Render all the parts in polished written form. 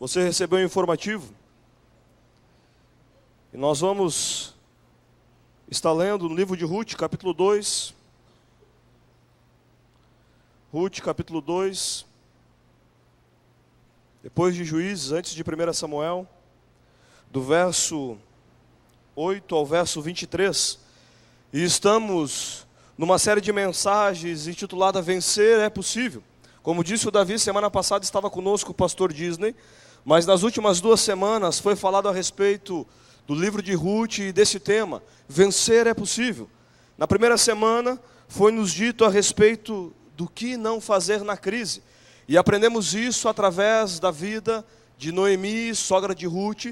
Você recebeu um informativo? E nós vamos estar lendo no livro de Ruth, capítulo 2. Ruth, capítulo 2. Depois de Juízes, antes de 1 Samuel, do verso 8 ao verso 23. E estamos numa série de mensagens intitulada Vencer é Possível. Como disse o Davi, semana passada estava conosco o pastor Disney, mas nas últimas 2 semanas foi falado a respeito do livro de Ruth e desse tema, vencer é possível. Na primeira semana foi nos dito a respeito do que não fazer na crise. E aprendemos isso através da vida de Noemi, sogra de Ruth,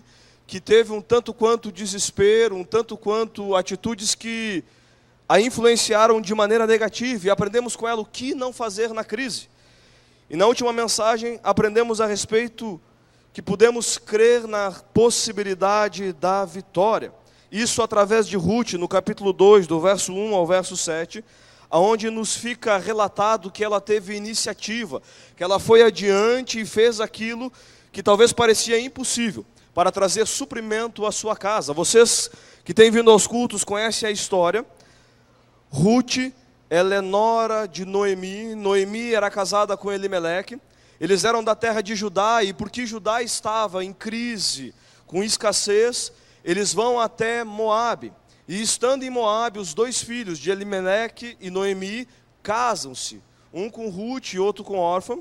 que teve um tanto quanto desespero, um tanto quanto atitudes que a influenciaram de maneira negativa. E aprendemos com ela o que não fazer na crise. E na última mensagem aprendemos a respeito que podemos crer na possibilidade da vitória. Isso através de Ruth, no capítulo 2, do verso 1 ao verso 7, onde nos fica relatado que ela teve iniciativa, que ela foi adiante e fez aquilo que talvez parecia impossível, para trazer suprimento à sua casa. Vocês que têm vindo aos cultos conhecem a história. Ruth, ela é nora de Noemi. Noemi era casada com Elimeleque. Eles eram da terra de Judá, e porque Judá estava em crise, com escassez, eles vão até Moabe. E estando em Moabe, os 2 filhos de Elimeleque e Noemi casam-se, um com Ruth e outro com Orfa.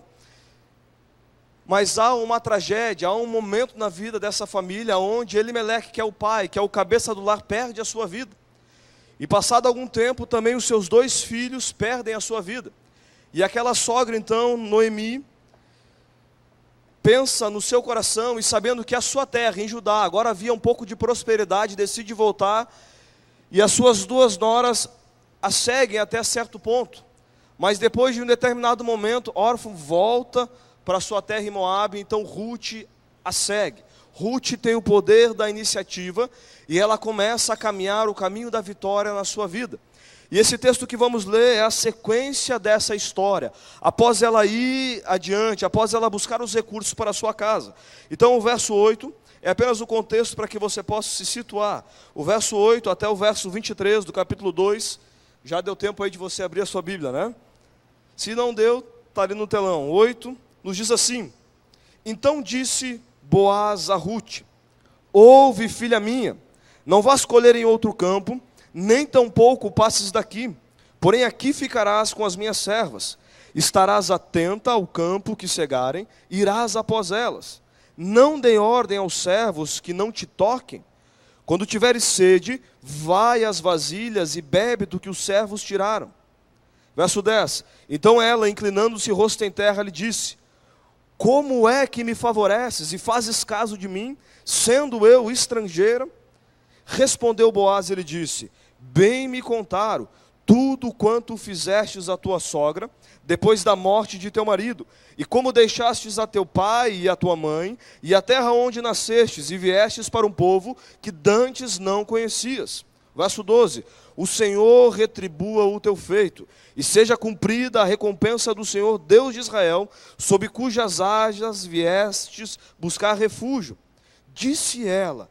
Mas há uma tragédia, há um momento na vida dessa família onde Elimeleque, que é o pai, que é o cabeça do lar, perde a sua vida. E passado algum tempo, também os seus 2 filhos perdem a sua vida. E aquela sogra, então, Noemi, pensa no seu coração e sabendo que a sua terra, em Judá, agora havia um pouco de prosperidade, decide voltar. E as suas 2 noras a seguem até certo ponto. Mas depois de um determinado momento, Orfa volta para sua terra em Moabe, então Ruth a segue. Ruth tem o poder da iniciativa e ela começa a caminhar o caminho da vitória na sua vida. E esse texto que vamos ler é a sequência dessa história, após ela ir adiante, após ela buscar os recursos para a sua casa. Então o verso 8 é apenas o contexto para que você possa se situar. O verso 8 até o verso 23 do capítulo 2, já deu tempo aí de você abrir a sua Bíblia, né? Se não deu, está ali no telão. 8 nos diz assim: então disse Boaz a Ruth: ouve, filha minha, não vás colher em outro campo, nem tampouco passes daqui, porém aqui ficarás com as minhas servas. Estarás atenta ao campo que cegarem, irás após elas. Não dê ordem aos servos que não te toquem. Quando tiveres sede, vai às vasilhas e bebe do que os servos tiraram. Verso 10. Então ela, inclinando-se rosto em terra, lhe disse: como é que me favoreces e fazes caso de mim, sendo eu estrangeira? Respondeu Boaz e lhe disse: bem me contaram tudo quanto fizestes à tua sogra, depois da morte de teu marido, e como deixastes a teu pai e a tua mãe, e a terra onde nascestes, e viestes para um povo que dantes não conhecias. Verso 12. O Senhor retribua o teu feito, e seja cumprida a recompensa do Senhor Deus de Israel, sob cujas asas viestes buscar refúgio. Disse ela: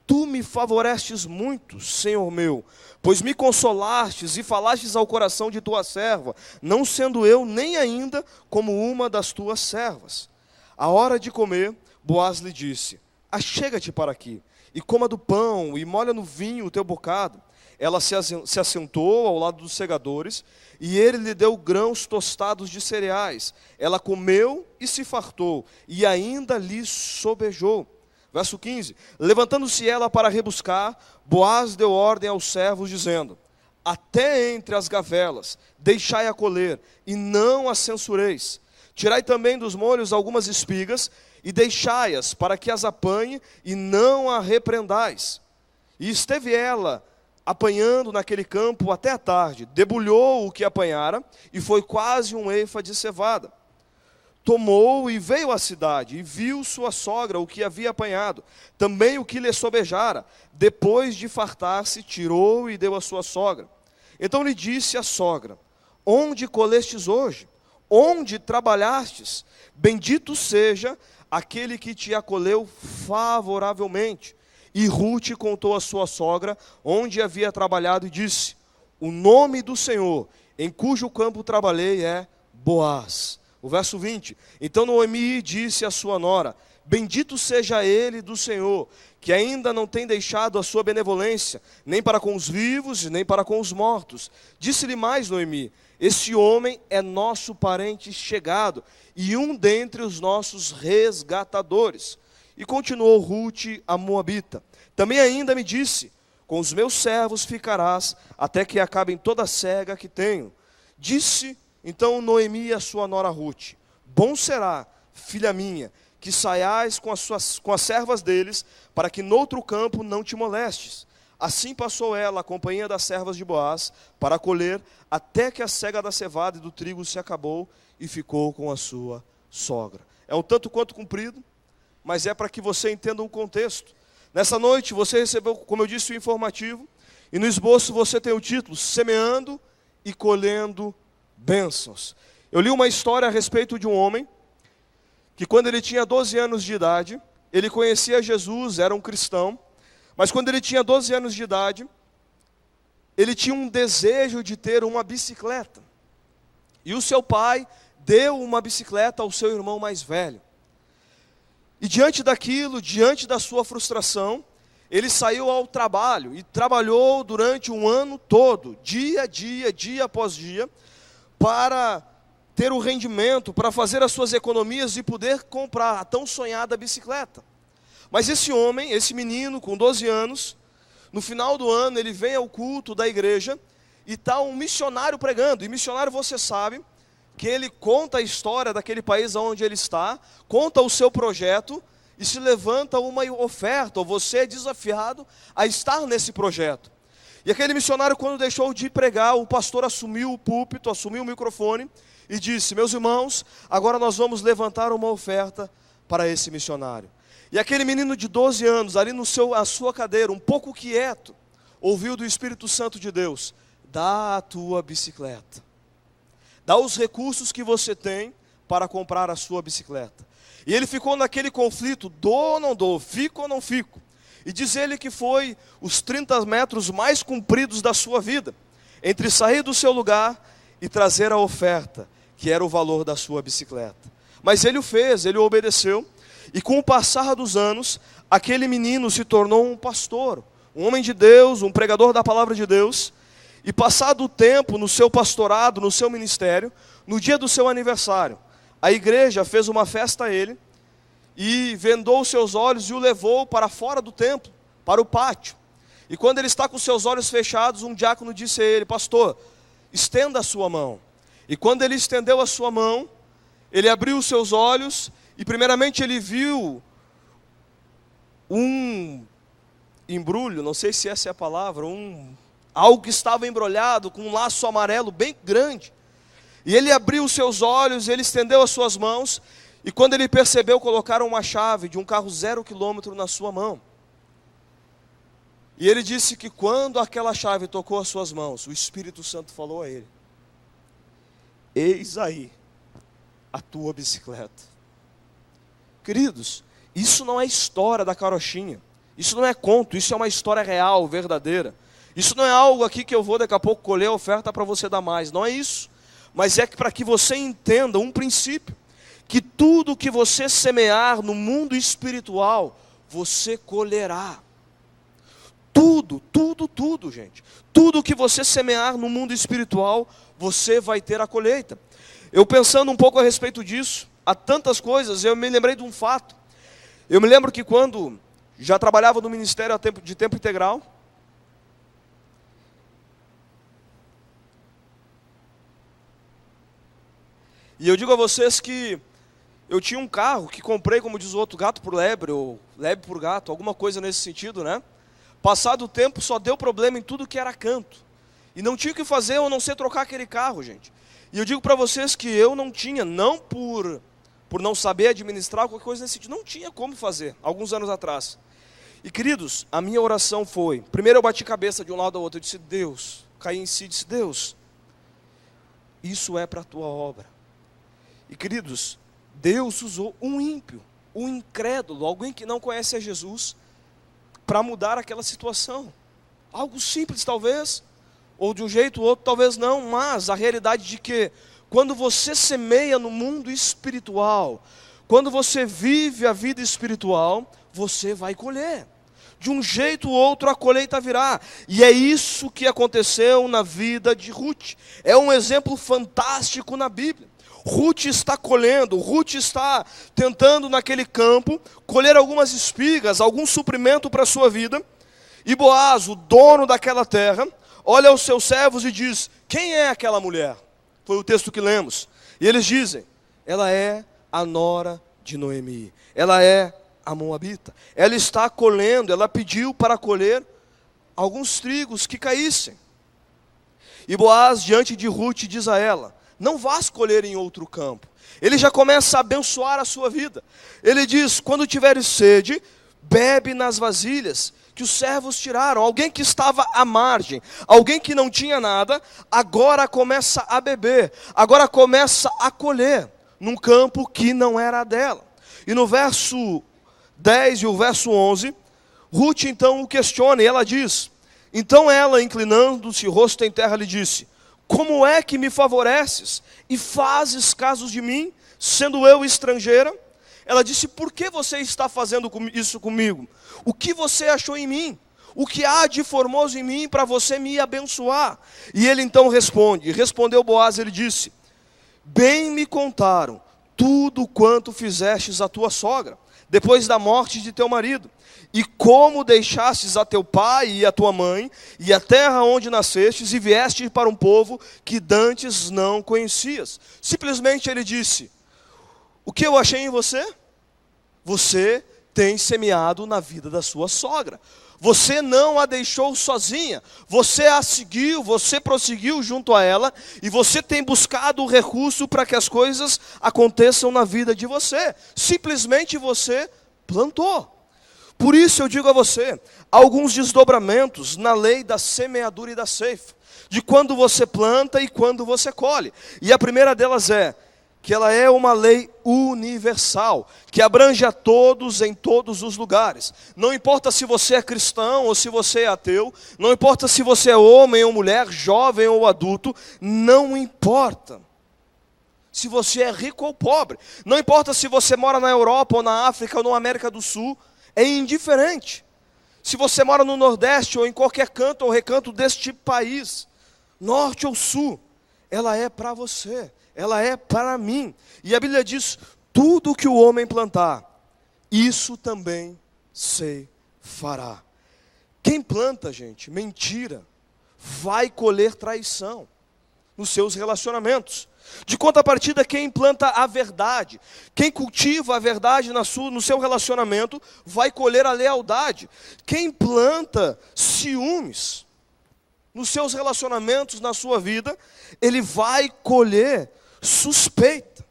tu me favorestes muito, Senhor meu, pois me consolastes e falastes ao coração de tua serva, não sendo eu nem ainda como uma das tuas servas. À hora de comer, Boaz lhe disse: achega-te para aqui, e coma do pão, e molha no vinho o teu bocado. Ela se assentou ao lado dos segadores, e ele lhe deu grãos tostados de cereais. Ela comeu e se fartou, e ainda lhe sobejou. Verso 15. Levantando-se ela para rebuscar, Boaz deu ordem aos servos, dizendo: até entre as gavelas deixai-a colher, e não a censureis. Tirai também dos molhos algumas espigas, e deixai-as, para que as apanhe, e não a repreendais. E esteve ela apanhando naquele campo até a tarde, debulhou o que apanhara, e foi quase um efa de cevada. Tomou e veio à cidade, e viu sua sogra o que havia apanhado, também o que lhe sobejara. Depois de fartar-se, tirou e deu à sua sogra. Então lhe disse a sogra: onde colestes hoje? Onde trabalhastes? Bendito seja aquele que te acolheu favoravelmente. E Rute contou à sua sogra onde havia trabalhado e disse: o nome do Senhor, em cujo campo trabalhei, é Boaz. O verso 20: então Noemi disse à sua nora: bendito seja ele do Senhor, que ainda não tem deixado a sua benevolência, nem para com os vivos, nem para com os mortos. Disse-lhe mais Noemi: esse homem é nosso parente chegado, e um dentre os nossos resgatadores. E continuou Rute, a moabita: também ainda me disse: com os meus servos ficarás, até que acabem toda a cega que tenho. Disse então Noemi a sua nora Rute: bom será, filha minha, que saiais com as servas deles, para que noutro campo não te molestes. Assim passou ela a companhia das servas de Boaz, para colher, até que a cega da cevada e do trigo se acabou, e ficou com a sua sogra. É um tanto quanto comprido, mas é para que você entenda um contexto. Nessa noite você recebeu, como eu disse, o informativo, e no esboço você tem o título: Semeando e Colhendo Bênçãos. Eu li uma história a respeito de um homem, que quando ele tinha 12 anos de idade, ele conhecia Jesus, era um cristão, mas quando ele tinha 12 anos de idade, ele tinha um desejo de ter uma bicicleta. E o seu pai deu uma bicicleta ao seu irmão mais velho. E diante daquilo, diante da sua frustração, ele saiu ao trabalho e trabalhou durante um ano todo, dia a dia, dia após dia, para ter o rendimento, para fazer as suas economias e poder comprar a tão sonhada bicicleta. Mas esse homem, esse menino com 12 anos, no final do ano ele vem ao culto da igreja e está um missionário pregando. E missionário, você sabe, que ele conta a história daquele país onde ele está, conta o seu projeto e se levanta uma oferta, ou você é desafiado a estar nesse projeto. E aquele missionário, quando deixou de pregar, o pastor assumiu o púlpito, assumiu o microfone e disse: meus irmãos, agora nós vamos levantar uma oferta para esse missionário. E aquele menino de 12 anos, ali a sua cadeira, um pouco quieto, ouviu do Espírito Santo de Deus: dá a tua bicicleta. Dá os recursos que você tem para comprar a sua bicicleta. E ele ficou naquele conflito: dou ou não dou, fico ou não fico. E diz ele que foi os 30 metros mais compridos da sua vida, entre sair do seu lugar e trazer a oferta, que era o valor da sua bicicleta. Mas ele o fez, ele obedeceu. E com o passar dos anos, aquele menino se tornou um pastor, um homem de Deus, um pregador da palavra de Deus. E passado o tempo, no seu pastorado, no seu ministério, no dia do seu aniversário, a igreja fez uma festa a ele, e vendou os seus olhos e o levou para fora do templo, para o pátio. E quando ele está com seus olhos fechados, um diácono disse a ele: pastor, estenda a sua mão. E quando ele estendeu a sua mão, ele abriu os seus olhos, e primeiramente ele viu um embrulho, não sei se essa é a palavra, algo que estava embrulhado com um laço amarelo bem grande. E ele abriu os seus olhos, ele estendeu as suas mãos, e quando ele percebeu, colocaram uma chave de um carro 0 km na sua mão. E ele disse que quando aquela chave tocou as suas mãos, o Espírito Santo falou a ele: eis aí a tua bicicleta. Queridos, isso não é história da carochinha, isso não é conto, isso é uma história real, verdadeira. Isso não é algo aqui que eu vou daqui a pouco colher a oferta para você dar mais, não é isso. Mas é para que você entenda um princípio, que tudo que você semear no mundo espiritual, você colherá. Tudo, gente. Tudo que você semear no mundo espiritual, você vai ter a colheita. Eu pensando um pouco a respeito disso, há tantas coisas, eu me lembrei de um fato. Eu me lembro que quando já trabalhava no ministério de tempo integral, e eu digo a vocês que eu tinha um carro que comprei, como diz o outro, gato por lebre, ou lebre por gato, alguma coisa nesse sentido, né? Passado o tempo, só deu problema em tudo que era canto. E não tinha o que fazer, eu não sei trocar aquele carro, gente. E eu digo para vocês que eu não tinha, não por não saber administrar, qualquer coisa nesse sentido, não tinha como fazer, alguns anos atrás. E queridos, a minha oração foi, primeiro eu bati cabeça de um lado ao outro, eu disse: Deus, caí em si, disse: Deus, isso é para a tua obra. E queridos, Deus usou um ímpio um incrédulo, alguém que não conhece a Jesus, para mudar aquela situação. Algo simples talvez, ou de um jeito ou outro talvez não, mas a realidade de que quando você semeia no mundo espiritual, quando você vive a vida espiritual, você vai colher. De um jeito ou outro a colheita virá. E é isso que aconteceu na vida de Ruth. É um exemplo fantástico na Bíblia. Ruth está colhendo, Ruth está tentando naquele campo colher algumas espigas, algum suprimento para a sua vida. E Boaz, o dono daquela terra, olha aos seus servos e diz: quem é aquela mulher? Foi o texto que lemos. E eles dizem: ela é a nora de Noemi, ela é a moabita. Ela está colhendo, ela pediu para colher alguns trigos que caíssem. E Boaz, diante de Ruth, diz a ela: não vás colher em outro campo. Ele já começa a abençoar a sua vida. Ele diz: quando tiveres sede, bebe nas vasilhas que os servos tiraram. Alguém que estava à margem, alguém que não tinha nada, agora começa a beber, agora começa a colher, num campo que não era dela. E no verso 10 e o verso 11, Ruth então o questiona, e ela diz: então ela, inclinando-se o rosto em terra, lhe disse: como é que me favoreces e fazes caso de mim, sendo eu estrangeira? Ela disse: por que você está fazendo isso comigo? O que você achou em mim? O que há de formoso em mim para você me abençoar? E ele então responde, respondeu Boaz, ele disse: bem me contaram tudo quanto fizestes à tua sogra, depois da morte de teu marido, e como deixastes a teu pai e a tua mãe, e a terra onde nascestes, e viestes para um povo que dantes não conhecias. Simplesmente ele disse: o que eu achei em você? Você tem semeado na vida da sua sogra. Você não a deixou sozinha, você a seguiu, você prosseguiu junto a ela, e você tem buscado o recurso para que as coisas aconteçam na vida de você. Simplesmente você plantou. Por isso eu digo a você, há alguns desdobramentos na lei da semeadura e da ceifa, de quando você planta e quando você colhe. E a primeira delas é que ela é uma lei universal, que abrange a todos em todos os lugares. Não importa se você é cristão ou se você é ateu, não importa se você é homem ou mulher, jovem ou adulto, não importa se você é rico ou pobre, não importa se você mora na Europa ou na África ou na América do Sul, é indiferente. Se você mora no Nordeste ou em qualquer canto ou recanto deste país, norte ou sul, ela é para você. Ela é para mim. E a Bíblia diz: tudo que o homem plantar, isso também se fará. Quem planta, gente, mentira, vai colher traição nos seus relacionamentos. De contrapartida, quem planta a verdade, quem cultiva a verdade no seu relacionamento, vai colher a lealdade. Quem planta ciúmes nos seus relacionamentos, na sua vida, ele vai colher suspeita,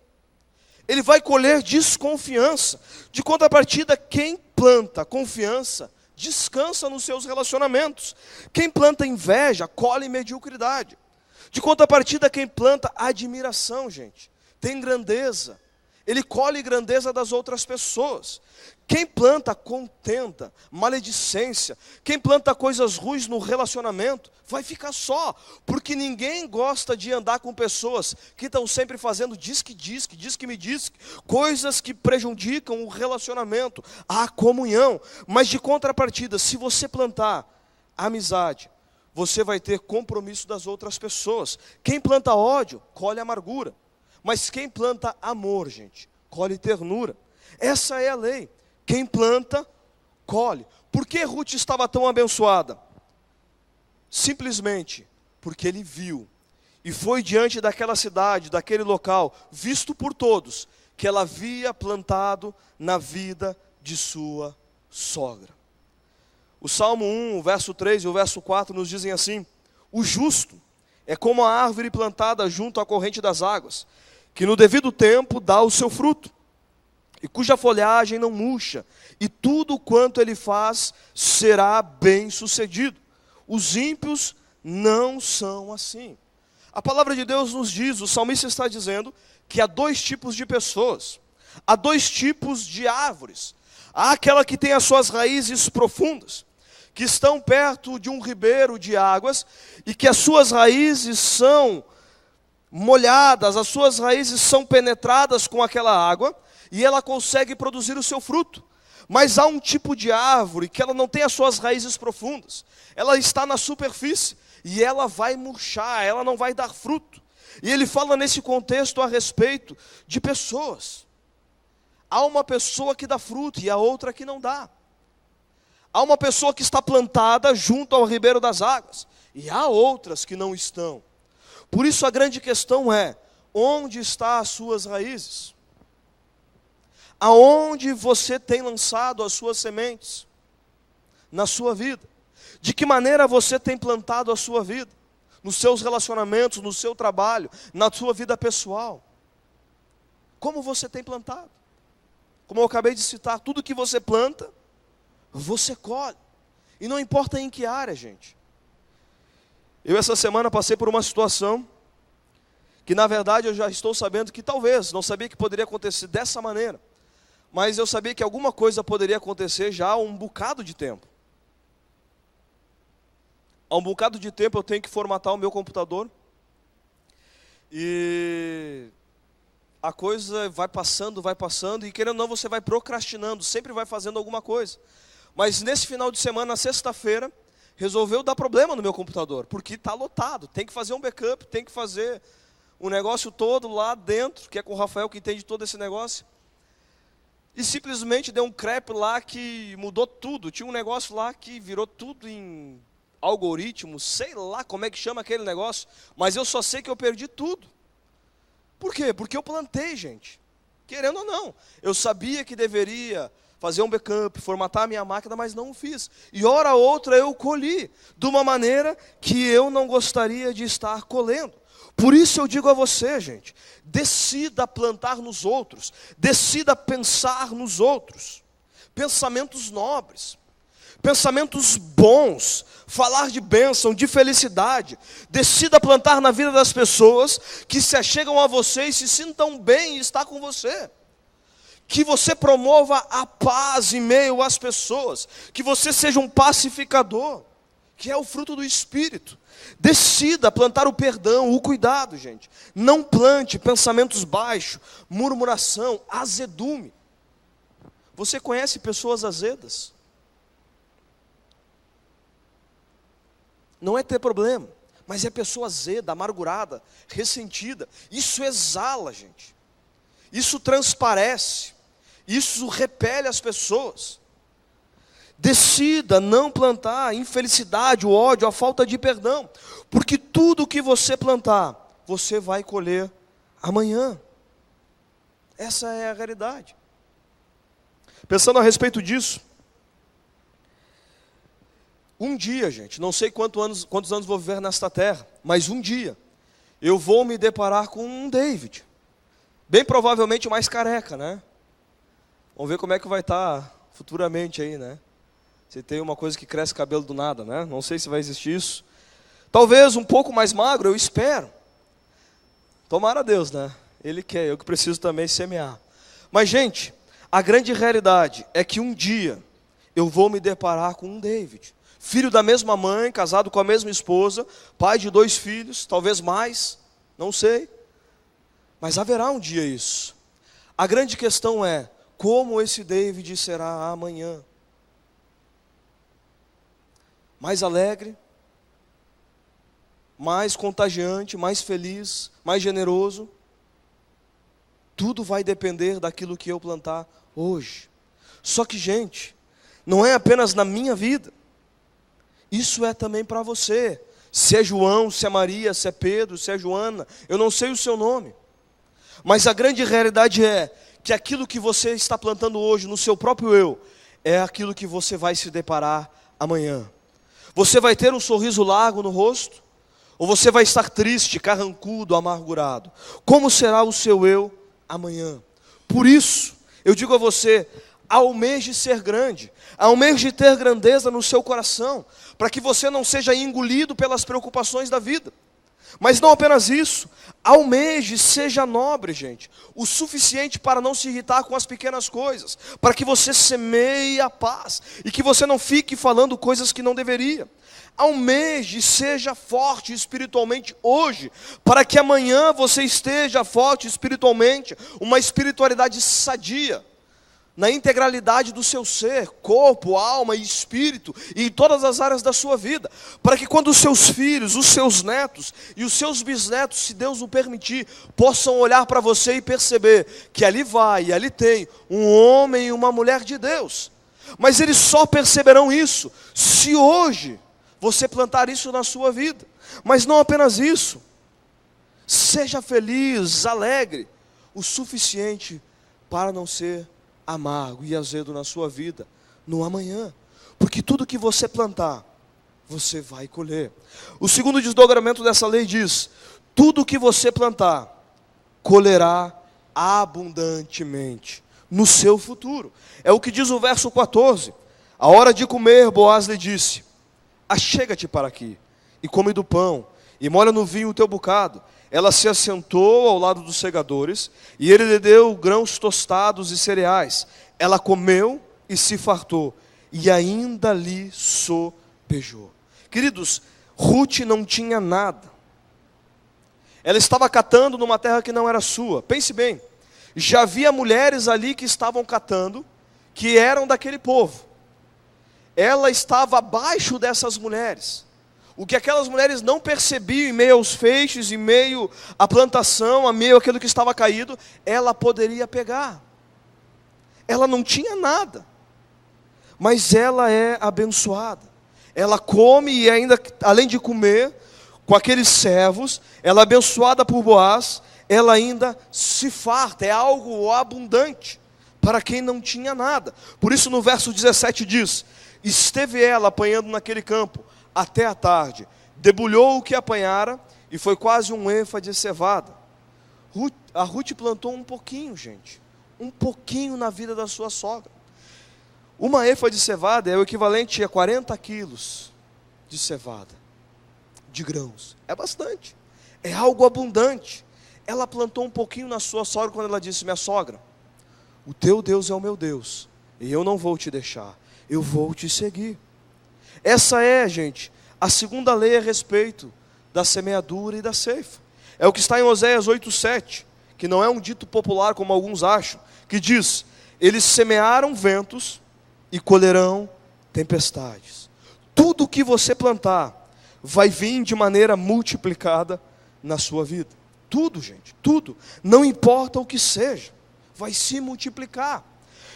ele vai colher desconfiança. De contrapartida, quem planta confiança, descansa nos seus relacionamentos. Quem planta inveja, colhe mediocridade. De contrapartida, quem planta admiração, gente, tem grandeza, ele colhe grandeza das outras pessoas. Quem planta contenda, maledicência, quem planta coisas ruins no relacionamento, vai ficar só, porque ninguém gosta de andar com pessoas que estão sempre fazendo diz que me diz, coisas que prejudicam o relacionamento, a comunhão. Mas de contrapartida, se você plantar amizade, você vai ter compromisso das outras pessoas. Quem planta ódio, colhe amargura. Mas quem planta amor, gente, colhe ternura. Essa é a lei. Quem planta, colhe. Por que Ruth estava tão abençoada? Simplesmente porque ele viu, e foi diante daquela cidade, daquele local, visto por todos, que ela havia plantado na vida de sua sogra. O Salmo 1, o verso 3 e o verso 4 nos dizem assim: o justo é como a árvore plantada junto à corrente das águas, que no devido tempo dá o seu fruto, e cuja folhagem não murcha, e tudo quanto ele faz será bem sucedido. Os ímpios não são assim. A palavra de Deus nos diz, o salmista está dizendo, que há dois tipos de pessoas. Há dois tipos de árvores. Há aquela que tem as suas raízes profundas, que estão perto de um ribeiro de águas, e que as suas raízes são molhadas, as suas raízes são penetradas com aquela água, e ela consegue produzir o seu fruto. Mas há um tipo de árvore que ela não tem as suas raízes profundas, ela está na superfície, e ela vai murchar, ela não vai dar fruto. E ele fala nesse contexto a respeito de pessoas. Há uma pessoa que dá fruto e a outra que não dá. Há uma pessoa que está plantada junto ao ribeiro das águas, e há outras que não estão. Por isso a grande questão é, onde estão as suas raízes? Aonde você tem lançado as suas sementes? Na sua vida. De que maneira você tem plantado a sua vida? Nos seus relacionamentos, no seu trabalho, na sua vida pessoal. Como você tem plantado? Como eu acabei de citar, tudo que você planta, você colhe. E não importa em que área, gente. Eu essa semana passei por uma situação que na verdade eu já estou sabendo que talvez, não sabia que poderia acontecer dessa maneira, mas eu sabia que alguma coisa poderia acontecer já há um bocado de tempo. Há um bocado de tempo eu tenho que formatar o meu computador, e a coisa vai passando, e querendo ou não você vai procrastinando, sempre vai fazendo alguma coisa. Mas nesse final de semana, na sexta-feira, resolveu dar problema no meu computador, porque está lotado, tem que fazer um backup, tem que fazer um negócio todo lá dentro, que é com o Rafael que entende todo esse negócio. E simplesmente deu um crepe lá que mudou tudo, tinha um negócio lá que virou tudo em algoritmo, sei lá como é que chama aquele negócio, mas eu só sei que eu perdi tudo. Por quê? Porque eu plantei, gente. Querendo ou não, eu sabia que deveria fazer um backup, formatar a minha máquina, mas não o fiz. E hora ou outra eu colhi, de uma maneira que eu não gostaria de estar colhendo. Por isso eu digo a você, gente, decida plantar nos outros, decida pensar nos outros. Pensamentos nobres, pensamentos bons, falar de bênção, de felicidade. Decida plantar na vida das pessoas que se achegam a você e se sintam bem em estar com você. Que você promova a paz em meio às pessoas, que você seja um pacificador, que é o fruto do Espírito. Decida plantar o perdão, o cuidado, gente. Não plante pensamentos baixos, murmuração, azedume. Você conhece pessoas azedas? Não é ter problema, mas é pessoa azeda, amargurada, ressentida. Isso exala, gente. Isso transparece. Isso repele as pessoas. Decida não plantar a infelicidade, o ódio, a falta de perdão, porque tudo que você plantar, você vai colher amanhã. Essa é a realidade. Pensando a respeito disso, um dia, gente, não sei quantos anos vou viver nesta terra, mas um dia eu vou me deparar com um David, bem provavelmente mais careca, né? Vamos ver como é que vai estar futuramente aí, né? Se tem uma coisa que cresce cabelo do nada, né? Não sei se vai existir isso. Talvez um pouco mais magro, eu espero. Tomara a Deus, né? Ele quer, eu que preciso também semear. Mas, gente, a grande realidade é que um dia eu vou me deparar com um David, filho da mesma mãe, casado com a mesma esposa, pai de 2 filhos, talvez mais, não sei. Mas haverá um dia isso. A grande questão é, como esse David será amanhã? Mais alegre, mais contagiante, mais feliz, mais generoso? Tudo vai depender daquilo que eu plantar hoje. Só que, gente, não é apenas na minha vida. Isso é também para você. Se é João, se é Maria, se é Pedro, se é Joana, eu não sei o seu nome. Mas a grande realidade é que aquilo que você está plantando hoje no seu próprio eu, é aquilo que você vai se deparar amanhã. Você vai ter um sorriso largo no rosto, ou você vai estar triste, carrancudo, amargurado? Como será o seu eu amanhã? Por isso, eu digo a você, almeje ser grande, almeje ter grandeza no seu coração, para que você não seja engolido pelas preocupações da vida. Mas não apenas isso, almeje, seja nobre, gente, o suficiente para não se irritar com as pequenas coisas, para que você semeie a paz, e que você não fique falando coisas que não deveria. Almeje, seja forte espiritualmente hoje, para que amanhã você esteja forte espiritualmente, uma espiritualidade sadia, na integralidade do seu ser, corpo, alma e espírito, e em todas as áreas da sua vida, para que quando os seus filhos, os seus netos e os seus bisnetos, se Deus o permitir, possam olhar para você e perceber que ali tem um homem e uma mulher de Deus. Mas eles só perceberão isso se hoje você plantar isso na sua vida. Mas não apenas isso, seja feliz, alegre, o suficiente para não ser amargo e azedo na sua vida no amanhã, porque tudo que você plantar, você vai colher. O segundo desdobramento dessa lei diz: tudo que você plantar, colherá abundantemente no seu futuro. É o que diz o verso 14. A hora de comer, Boaz lhe disse: achega-te para aqui, e come do pão, e molha no vinho o teu bocado. Ela se assentou ao lado dos segadores, e ele lhe deu grãos tostados e cereais. Ela comeu e se fartou, e ainda lhe sopejou. Queridos, Ruth não tinha nada. Ela estava catando numa terra que não era sua. Pense bem, já havia mulheres ali que estavam catando, que eram daquele povo. Ela estava abaixo dessas mulheres. O que aquelas mulheres não percebiam em meio aos feixes, em meio à plantação, em meio àquilo que estava caído, ela poderia pegar. Ela não tinha nada, mas ela é abençoada. Ela come e ainda, além de comer, com aqueles servos, ela é abençoada por Boaz, ela ainda se farta, é algo abundante para quem não tinha nada. Por isso no verso 17 diz: esteve ela apanhando naquele campo até a tarde, debulhou o que apanhara, e foi quase um efa de cevada. A Ruth plantou um pouquinho, gente, um pouquinho na vida da sua sogra. Uma efa de cevada é o equivalente a 40 quilos de cevada, de grãos. É bastante, é algo abundante. Ela plantou um pouquinho na sua sogra quando ela disse: minha sogra, o teu Deus é o meu Deus, e eu não vou te deixar, eu vou te seguir. Essa é, gente, a segunda lei a respeito da semeadura e da ceifa. É o que está em Oséias 8,7, que não é um dito popular como alguns acham, que diz: eles semearam ventos e colherão tempestades. Tudo o que você plantar vai vir de maneira multiplicada na sua vida. Tudo, gente, tudo. Não importa o que seja, vai se multiplicar.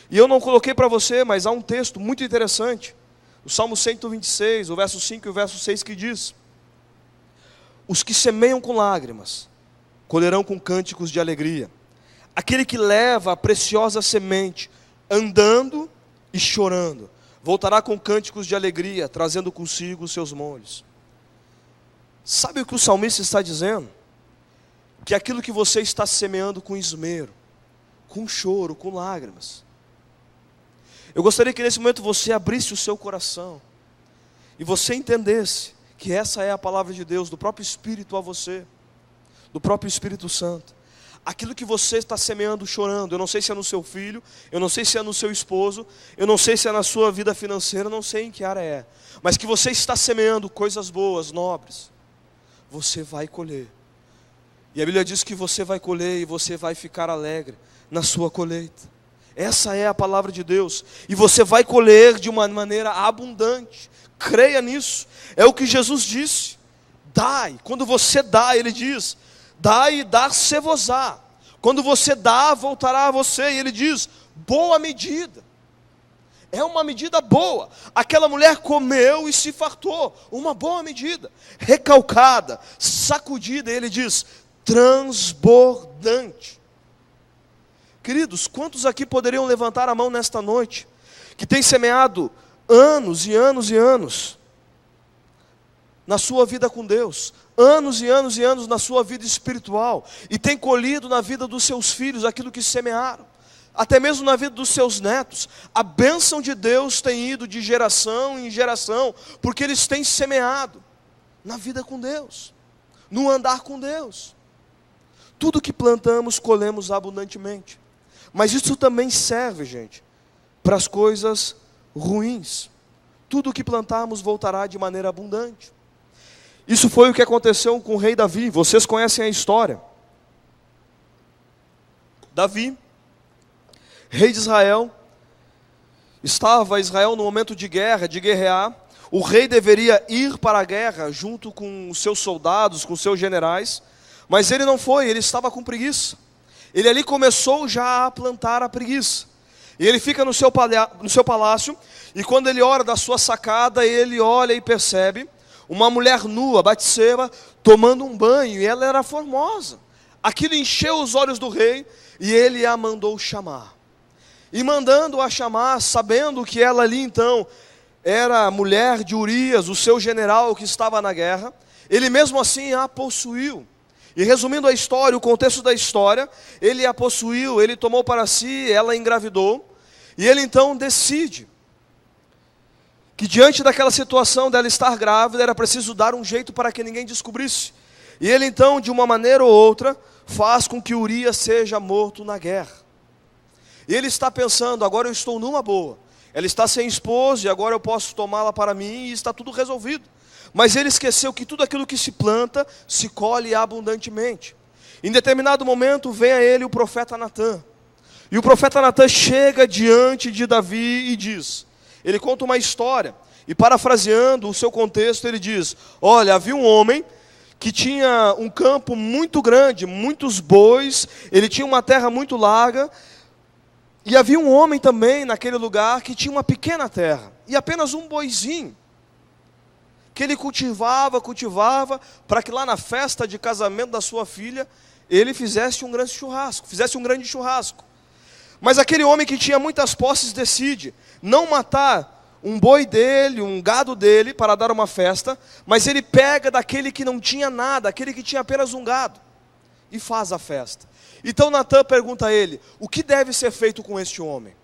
E eu não coloquei para você, mas há um texto muito interessante, o Salmo 126, o verso 5 e o verso 6, que diz: os que semeiam com lágrimas, colherão com cânticos de alegria. Aquele que leva a preciosa semente, andando e chorando, voltará com cânticos de alegria, trazendo consigo os seus molhos. Sabe o que o salmista está dizendo? Que aquilo que você está semeando com esmero, com choro, com lágrimas, eu gostaria que nesse momento você abrisse o seu coração e você entendesse que essa é a palavra de Deus, do próprio Espírito a você, do próprio Espírito Santo. Aquilo que você está semeando chorando, eu não sei se é no seu filho, eu não sei se é no seu esposo, eu não sei se é na sua vida financeira, eu não sei em que área é, mas que você está semeando coisas boas, nobres, você vai colher. E a Bíblia diz que você vai colher e você vai ficar alegre na sua colheita. Essa é a palavra de Deus, e você vai colher de uma maneira abundante. Creia nisso. É o que Jesus disse: dai. Quando você dá, ele diz: dai e dar-se-vos-á. Quando você dá, voltará a você. E ele diz: boa medida. É uma medida boa. Aquela mulher comeu e se fartou. Uma boa medida, recalcada, sacudida. E ele diz: transbordante. Queridos, quantos aqui poderiam levantar a mão nesta noite, que tem semeado anos e anos e anos na sua vida com Deus, anos e anos e anos na sua vida espiritual, e tem colhido na vida dos seus filhos aquilo que semearam, até mesmo na vida dos seus netos? A bênção de Deus tem ido de geração em geração, porque eles têm semeado na vida com Deus. no andar com Deus. Tudo que plantamos, colhemos abundantemente. Mas isso também serve, gente, para as coisas ruins. Tudo que plantarmos voltará de maneira abundante. Isso foi o que aconteceu com o rei Davi. Vocês conhecem a história. Davi, rei de Israel, estava Israel no momento de guerra, de guerrear. O rei deveria ir para a guerra junto com os seus soldados, com os seus generais, mas ele não foi, ele estava com preguiça. Ele ali começou já a plantar a preguiça. E ele fica no seu palácio, e quando ele ora da sua sacada, ele olha e percebe uma mulher nua, Batseba, tomando um banho, e ela era formosa. Aquilo encheu os olhos do rei, e ele a mandou chamar. E mandando-a chamar, sabendo que ela ali então era mulher de Urias, o seu general que estava na guerra, ele mesmo assim a possuiu. E resumindo a história, o contexto da história, ele a possuiu, ele tomou para si, ela engravidou, e ele então decide que diante daquela situação dela estar grávida, era preciso dar um jeito para que ninguém descobrisse. E ele então, de uma maneira ou outra, faz com que Urias seja morto na guerra. E ele está pensando, agora eu estou numa boa. Ela está sem esposo e agora eu posso tomá-la para mim e está tudo resolvido. Mas ele esqueceu que tudo aquilo que se planta, se colhe abundantemente. Em determinado momento vem a ele o profeta Natã. E o profeta Natã chega diante de Davi e diz, ele conta uma história, e parafraseando o seu contexto ele diz, olha, havia um homem que tinha um campo muito grande, muitos bois, ele tinha uma terra muito larga, e havia um homem também naquele lugar que tinha uma pequena terra, e apenas um boizinho, que ele cultivava, para que lá na festa de casamento da sua filha, ele fizesse um grande churrasco. Mas aquele homem que tinha muitas posses decide não matar um boi dele, um gado dele, para dar uma festa, mas ele pega daquele que não tinha nada, aquele que tinha apenas um gado, e faz a festa. Então Natã pergunta a ele, o que deve ser feito com este homem?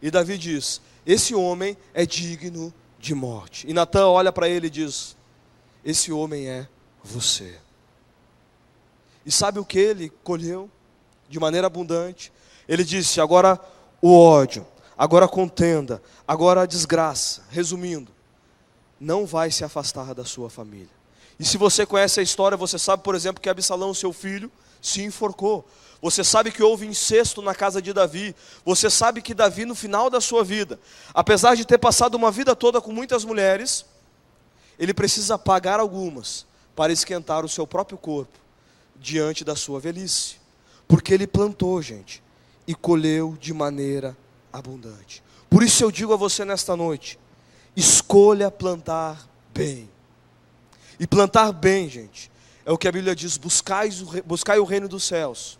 E Davi diz, esse homem é digno de morte. E Natã olha para ele e diz, esse homem é você. E sabe o que ele colheu? De maneira abundante. Ele disse, agora o ódio, agora a contenda, agora a desgraça. Resumindo, não vai se afastar da sua família. E se você conhece a história, você sabe, por exemplo, que Absalão, seu filho, se enforcou. Você sabe que houve incesto na casa de Davi. Você sabe que Davi, no final da sua vida, apesar de ter passado uma vida toda com muitas mulheres, ele precisa pagar algumas para esquentar o seu próprio corpo diante da sua velhice. Porque ele plantou, gente, e colheu de maneira abundante. Por isso eu digo a você nesta noite, escolha plantar bem. E plantar bem, gente, é o que a Bíblia diz, buscai o reino dos céus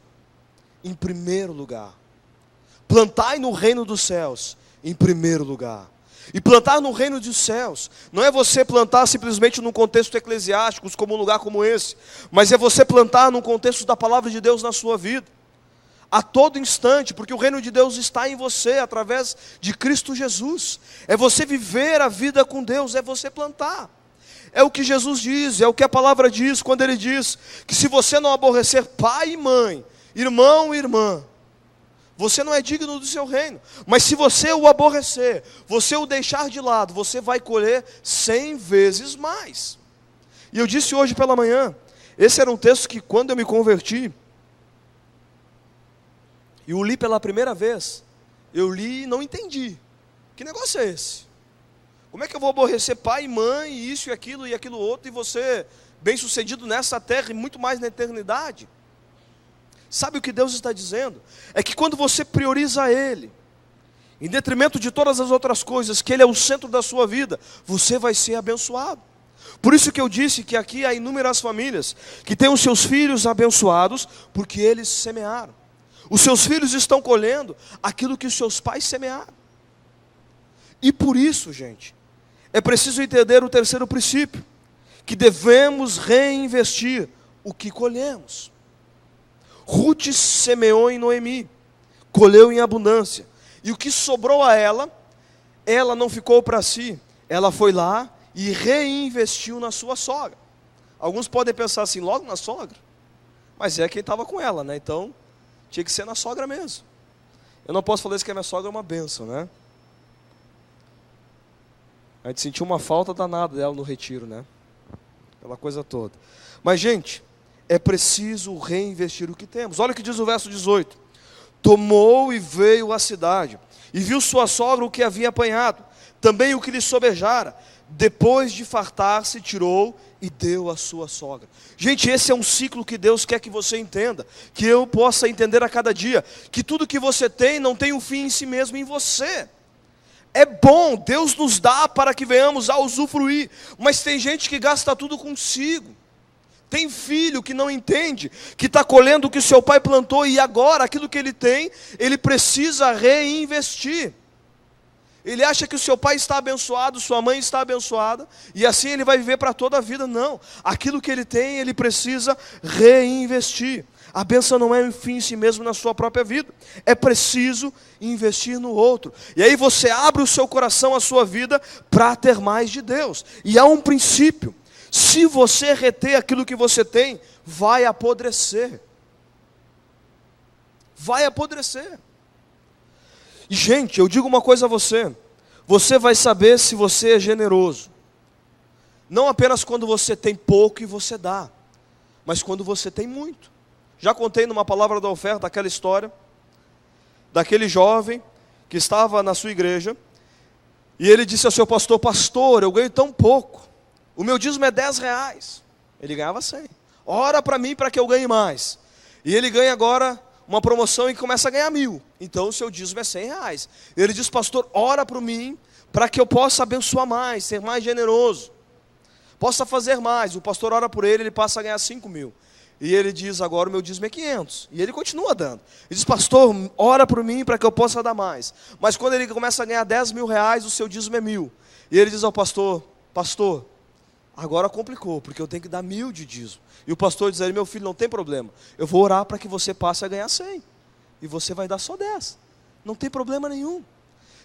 em primeiro lugar. Plantai no reino dos céus em primeiro lugar. E plantar no reino dos céus não é você plantar simplesmente num contexto eclesiástico, como um lugar como esse, mas é você plantar num contexto da palavra de Deus na sua vida, a todo instante, porque o reino de Deus está em você, através de Cristo Jesus. É você viver a vida com Deus, é você plantar. É o que Jesus diz, é o que a palavra diz, quando ele diz, que se você não aborrecer pai e mãe, irmão e irmã, você não é digno do seu reino. Mas se você o aborrecer, você o deixar de lado, você vai colher 100 vezes mais. E eu disse hoje pela manhã, esse era um texto que quando eu me converti, e o li pela primeira vez, eu li e não entendi. Que negócio é esse? Como é que eu vou aborrecer pai e mãe, e isso e aquilo outro, e você bem sucedido nessa terra e muito mais na eternidade? Sabe o que Deus está dizendo? É que quando você prioriza Ele, em detrimento de todas as outras coisas, que Ele é o centro da sua vida, você vai ser abençoado. Por isso que eu disse que aqui há inúmeras famílias que têm os seus filhos abençoados, porque eles semearam. Os seus filhos estão colhendo aquilo que os seus pais semearam. E por isso, gente, é preciso entender o terceiro princípio, que devemos reinvestir o que colhemos. Ruth semeou em Noemi, colheu em abundância, e o que sobrou a ela não ficou para si, ela foi lá e reinvestiu na sua sogra. Alguns podem pensar assim, logo na sogra? Mas é quem estava com ela, né? Então, tinha que ser na sogra mesmo. Eu não posso falar isso que a minha sogra é uma bênção, né? A gente sentiu uma falta danada dela no retiro, né? Aquela coisa toda. Mas, gente, é preciso reinvestir o que temos. Olha o que diz o verso 18. Tomou e veio à cidade, e viu sua sogra o que havia apanhado, também o que lhe sobejara. Depois de fartar-se, tirou e deu à sua sogra. Gente, esse é um ciclo que Deus quer que você entenda, que eu possa entender a cada dia, que tudo que você tem não tem um fim em si mesmo, em você. É bom, Deus nos dá para que venhamos a usufruir, mas tem gente que gasta tudo consigo. Tem filho que não entende, que está colhendo o que seu pai plantou, e agora aquilo que ele tem, ele precisa reinvestir. Ele acha que o seu pai está abençoado, sua mãe está abençoada, e assim ele vai viver para toda a vida. Não, aquilo que ele tem, ele precisa reinvestir. A bênção não é um fim em si mesmo na sua própria vida, é preciso investir no outro. E aí você abre o seu coração, a sua vida, para ter mais de Deus. E há um princípio: se você reter aquilo que você tem, vai apodrecer. Vai apodrecer. E, gente, eu digo uma coisa a você: você vai saber se você é generoso, não apenas quando você tem pouco e você dá, mas quando você tem muito. Já contei numa palavra da oferta aquela história daquele jovem que estava na sua igreja, e ele disse ao seu pastor: pastor, eu ganho tão pouco, o meu dízimo é 10 reais. Ele ganhava 100. Ora para mim para que eu ganhe mais. E ele ganha agora uma promoção e começa a ganhar 1.000. Então o seu dízimo é 100 reais. Ele diz: pastor, ora para mim para que eu possa abençoar mais, ser mais generoso, possa fazer mais. O pastor ora por ele, ele passa a ganhar 5.000. E ele diz: agora o meu dízimo é 500. E ele continua dando. Ele diz: pastor, ora por mim para que eu possa dar mais. Mas quando ele começa a ganhar 10.000 reais, o seu dízimo é 1.000. E ele diz ao pastor: pastor, agora complicou, porque eu tenho que dar 1.000 de dízimo. E o pastor diz a ele: meu filho, não tem problema, eu vou orar para que você passe a ganhar 100. E você vai dar só 10. Não tem problema nenhum.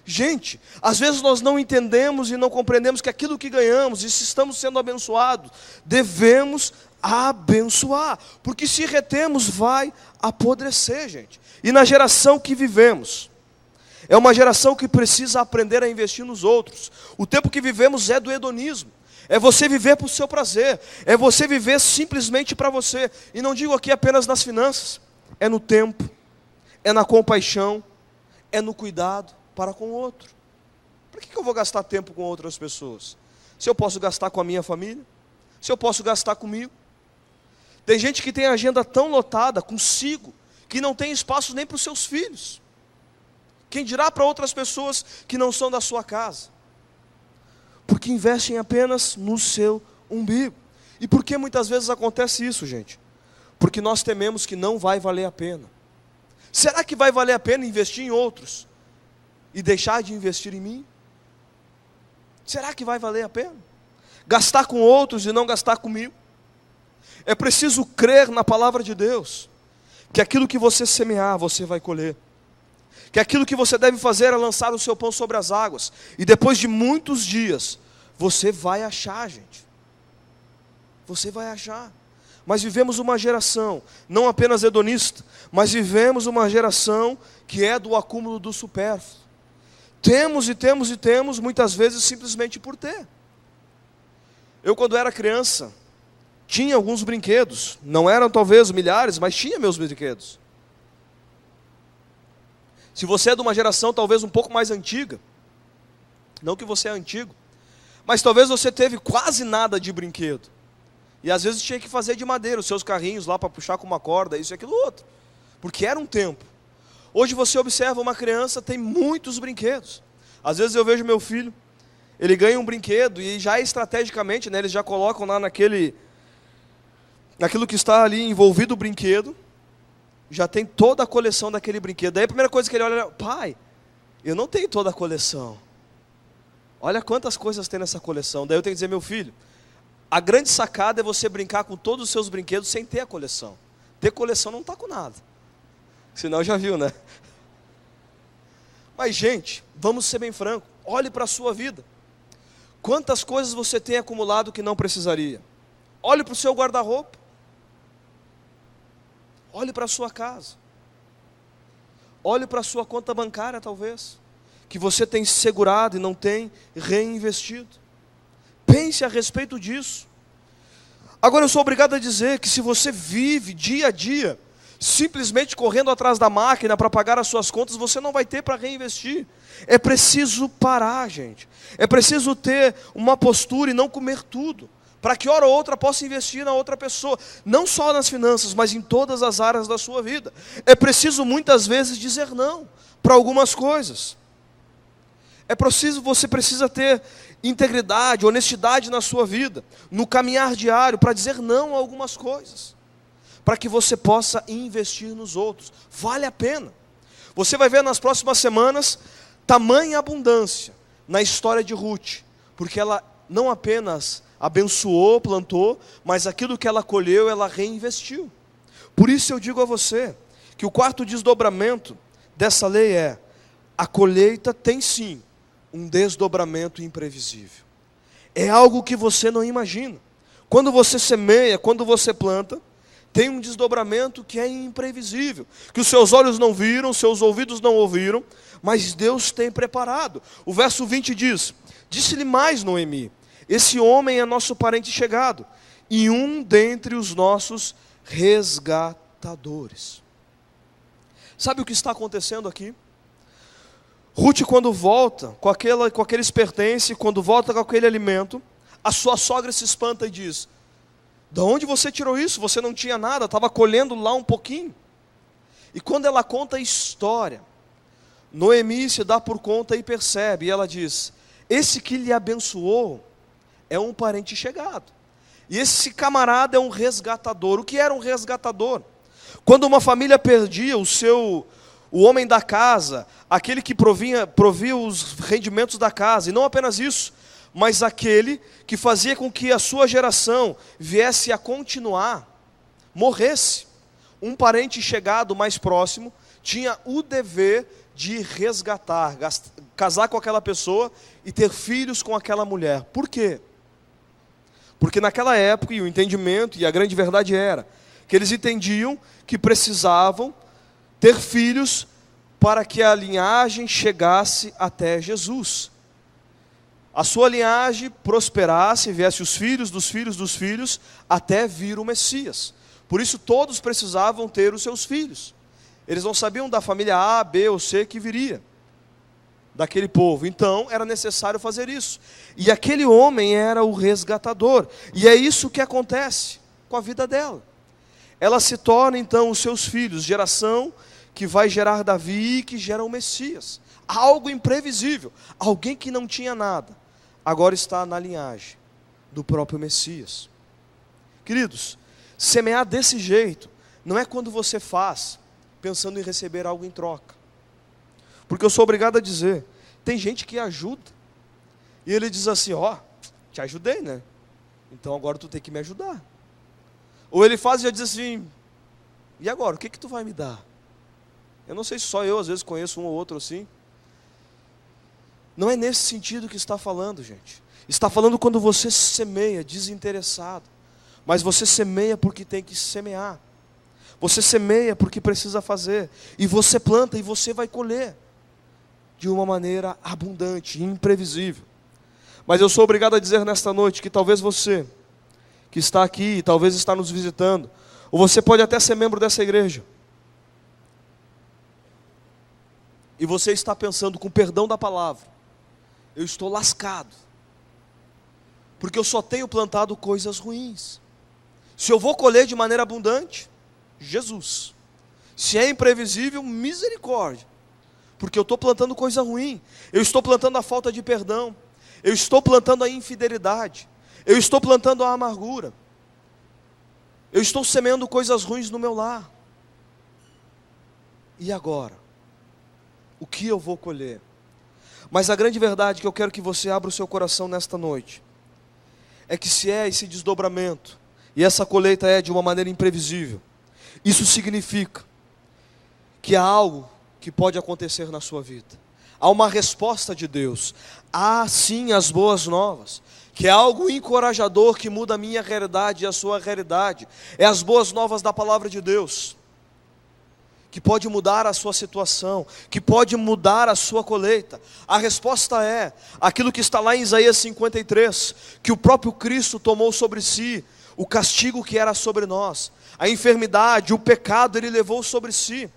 Gente, às vezes nós não entendemos e não compreendemos que aquilo que ganhamos, e se estamos sendo abençoados, devemos abençoar, porque se retemos vai apodrecer, gente. E na geração que vivemos, é uma geração que precisa aprender a investir nos outros. O tempo que vivemos é do hedonismo. É você viver para o seu prazer, é você viver simplesmente para você. E não digo aqui apenas nas finanças, é no tempo, é na compaixão, é no cuidado para com o outro. Por que eu vou gastar tempo com outras pessoas? Se eu posso gastar com a minha família, se eu posso gastar comigo. Tem gente que tem a agenda tão lotada consigo, que não tem espaço nem para os seus filhos. Quem dirá para outras pessoas que não são da sua casa? Porque investem apenas no seu umbigo. E por que muitas vezes acontece isso, gente? Porque nós tememos que não vai valer a pena. Será que vai valer a pena investir em outros e deixar de investir em mim? Será que vai valer a pena? Gastar com outros e não gastar comigo? É preciso crer na palavra de Deus, que aquilo que você semear, você vai colher. Que aquilo que você deve fazer é lançar o seu pão sobre as águas. E depois de muitos dias, você vai achar, gente. Você vai achar. Mas vivemos uma geração, não apenas hedonista, mas vivemos uma geração que é do acúmulo do supérfluo. Temos e temos e temos, muitas vezes simplesmente por ter. Eu, quando era criança, tinha alguns brinquedos. Não eram talvez milhares, mas tinha meus brinquedos. Se você é de uma geração talvez um pouco mais antiga, não que você é antigo, mas talvez você teve quase nada de brinquedo. E às vezes tinha que fazer de madeira os seus carrinhos lá para puxar com uma corda, isso e aquilo outro. Porque era um tempo. Hoje você observa uma criança, tem muitos brinquedos. Às vezes eu vejo meu filho, ele ganha um brinquedo e já estrategicamente, né, eles já colocam lá naquilo que está ali envolvido o brinquedo, já tem toda a coleção daquele brinquedo. Daí a primeira coisa que ele olha: pai, eu não tenho toda a coleção. Olha quantas coisas tem nessa coleção. Daí eu tenho que dizer: meu filho, a grande sacada é você brincar com todos os seus brinquedos sem ter a coleção. Ter coleção não está com nada. Senão já viu, né? Mas, gente, vamos ser bem franco. Olhe para a sua vida. Quantas coisas você tem acumulado que não precisaria? Olhe para o seu guarda-roupa. Olhe para a sua casa. Olhe para a sua conta bancária, talvez, que você tem segurado e não tem reinvestido. Pense a respeito disso. Agora eu sou obrigado a dizer que se você vive dia a dia, simplesmente correndo atrás da máquina para pagar as suas contas, você não vai ter para reinvestir. É preciso parar, gente. É preciso ter uma postura e não comer tudo, para que hora ou outra possa investir na outra pessoa, não só nas finanças, mas em todas as áreas da sua vida. É preciso muitas vezes dizer não para algumas coisas. Você precisa ter integridade, honestidade na sua vida, no caminhar diário, para dizer não a algumas coisas, para que você possa investir nos outros. Vale a pena. Você vai ver nas próximas semanas tamanha abundância na história de Ruth, porque ela não apenas abençoou, plantou, mas aquilo que ela colheu, ela reinvestiu. Por isso eu digo a você, que o quarto desdobramento dessa lei é: a colheita tem sim um desdobramento imprevisível. É algo que você não imagina. Quando você semeia, quando você planta, tem um desdobramento que é imprevisível, que os seus olhos não viram, seus ouvidos não ouviram, mas Deus tem preparado. O verso 20 diz: disse-lhe mais Noemi: esse homem é nosso parente chegado, e um dentre os nossos resgatadores. Sabe o que está acontecendo aqui? Ruth, quando volta com aqueles pertences, quando volta com aquele alimento, a sua sogra se espanta e diz: de onde você tirou isso? Você não tinha nada, estava colhendo lá um pouquinho. E quando ela conta a história, Noemi se dá por conta e percebe, e ela diz: esse que lhe abençoou é um parente chegado, e esse camarada é um resgatador. O que era um resgatador? Quando uma família perdia o homem da casa, aquele que provia os rendimentos da casa, e não apenas isso, mas aquele que fazia com que a sua geração viesse a continuar, morresse. Um parente chegado mais próximo tinha o dever de resgatar, casar com aquela pessoa e ter filhos com aquela mulher. Por quê? Porque naquela época, e o entendimento, e a grande verdade era, que eles entendiam que precisavam ter filhos para que a linhagem chegasse até Jesus. A sua linhagem prosperasse, viesse os filhos dos filhos dos filhos, até vir o Messias. Por isso todos precisavam ter os seus filhos. Eles não sabiam da família A, B ou C que viria daquele povo. Então era necessário fazer isso. E aquele homem era o resgatador. E é isso que acontece com a vida dela. Ela se torna então os seus filhos, geração que vai gerar Davi e que gera o Messias. Algo imprevisível. Alguém que não tinha nada, agora está na linhagem do próprio Messias. Queridos, semear desse jeito não é quando você faz pensando em receber algo em troca. Porque eu sou obrigado a dizer, tem gente que ajuda e ele diz assim: ó, te ajudei, né? Então agora tu tem que me ajudar. Ou ele faz e já diz assim: e agora, o que tu vai me dar? Eu não sei se só eu às vezes conheço um ou outro assim. Não é nesse sentido que está falando, gente. Está falando quando você semeia desinteressado, mas você semeia porque tem que semear. Você semeia porque precisa fazer, e você planta e você vai colher de uma maneira abundante, imprevisível. Mas eu sou obrigado a dizer nesta noite que talvez você que está aqui, talvez está nos visitando, ou você pode até ser membro dessa igreja, e você está pensando, com perdão da palavra, eu estou lascado, porque eu só tenho plantado coisas ruins. Se eu vou colher de maneira abundante, Jesus. Se é imprevisível, misericórdia, porque eu estou plantando coisa ruim. Eu estou plantando a falta de perdão, eu estou plantando a infidelidade, eu estou plantando a amargura, eu estou semeando coisas ruins no meu lar. E agora? O que eu vou colher? Mas a grande verdade que eu quero que você abra o seu coração nesta noite é que se é esse desdobramento e essa colheita é de uma maneira imprevisível, isso significa que há algo que pode acontecer na sua vida. há uma resposta de Deus. Há sim as boas novas, que é algo encorajador que muda a minha realidade e a sua realidade. É as boas novas da palavra de Deus, que pode mudar a sua situação, que pode mudar a sua colheita. A resposta é aquilo que está lá em Isaías 53, que o próprio Cristo tomou sobre si o castigo que era sobre nós, a enfermidade, o pecado Ele levou sobre si.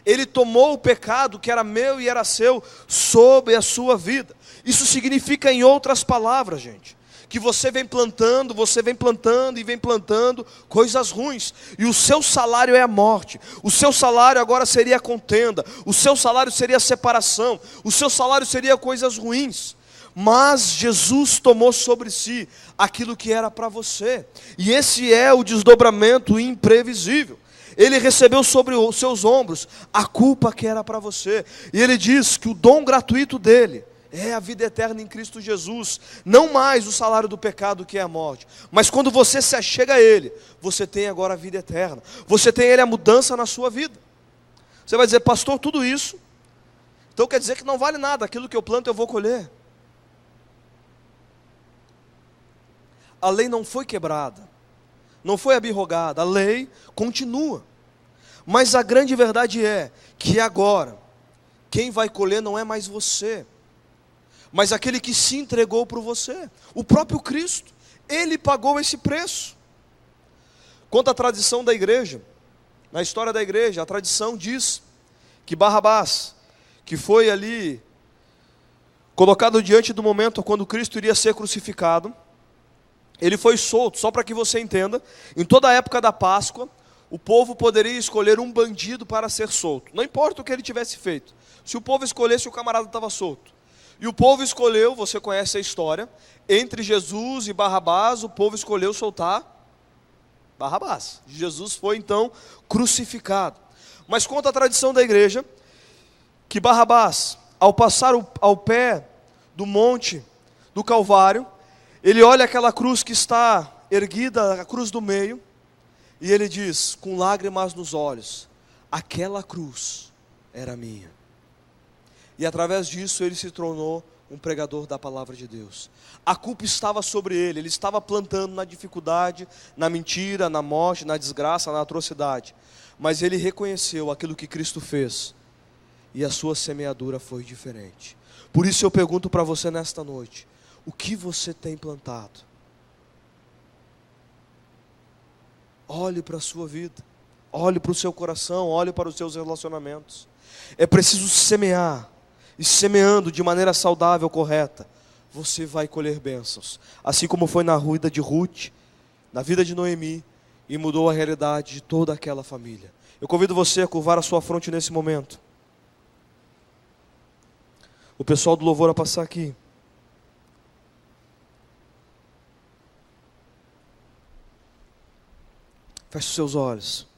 Ele tomou o pecado que era meu e era seu sobre a sua vida. Isso significa, em outras palavras, gente, que você vem plantando e vem plantando coisas ruins, e o seu salário é a morte, o seu salário agora seria a contenda, o seu salário seria a separação, o seu salário seria coisas ruins. Mas Jesus tomou sobre si aquilo que era para você, e esse é o desdobramento imprevisível. Ele recebeu sobre os seus ombros a culpa que era para você, e Ele diz que o dom gratuito dEle é a vida eterna em Cristo Jesus, não mais o salário do pecado que é a morte, mas quando você se achega a Ele, você tem agora a vida eterna, você tem Ele a mudança na sua vida. Você vai dizer, pastor, tudo isso, então quer dizer que não vale nada, aquilo que eu planto eu vou colher. A lei não foi quebrada, não foi abrogada, a lei continua, mas a grande verdade é, que agora, quem vai colher não é mais você, mas aquele que se entregou por você, o próprio Cristo. Ele pagou esse preço. Conta a tradição da igreja, na história da igreja, a tradição diz que Barrabás, que foi ali colocado diante do momento quando Cristo iria ser crucificado, ele foi solto. Só para que você entenda, em toda a época da Páscoa, o povo poderia escolher um bandido para ser solto, não importa o que ele tivesse feito. Se o povo escolhesse, o camarada estava solto. E o povo escolheu, você conhece a história, entre Jesus e Barrabás, o povo escolheu soltar Barrabás. Jesus foi então crucificado. Mas conta a tradição da igreja, que Barrabás, ao passar ao pé do monte do Calvário, ele olha aquela cruz que está erguida, a cruz do meio, e ele diz, com lágrimas nos olhos, aquela cruz era minha. E através disso ele se tornou um pregador da palavra de Deus. A culpa estava sobre ele, ele estava plantando na dificuldade, na mentira, na morte, na desgraça, na atrocidade. Mas ele reconheceu aquilo que Cristo fez, e a sua semeadura foi diferente. Por isso eu pergunto para você nesta noite, o que você tem plantado? Olhe para a sua vida, olhe para o seu coração, olhe para os seus relacionamentos. É preciso semear, e semeando de maneira saudável, correta, você vai colher bênçãos, assim como foi na vida de Ruth, na vida de Noemi, e mudou a realidade de toda aquela família. Eu convido você a curvar a sua fronte nesse momento. O pessoal do louvor a passar aqui. Feche os seus olhos.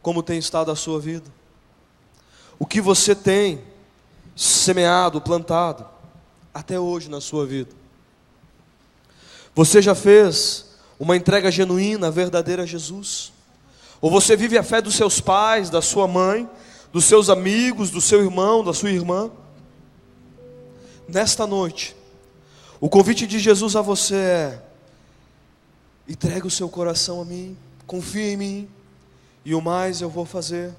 Como tem estado a sua vida? O que você tem semeado, plantado, até hoje na sua vida? Você já fez uma entrega genuína, verdadeira a Jesus? Ou você vive a fé dos seus pais, da sua mãe, dos seus amigos, do seu irmão, da sua irmã? Nesta noite, o convite de Jesus a você é: entregue o seu coração a mim, confie em mim, e o mais eu vou fazer.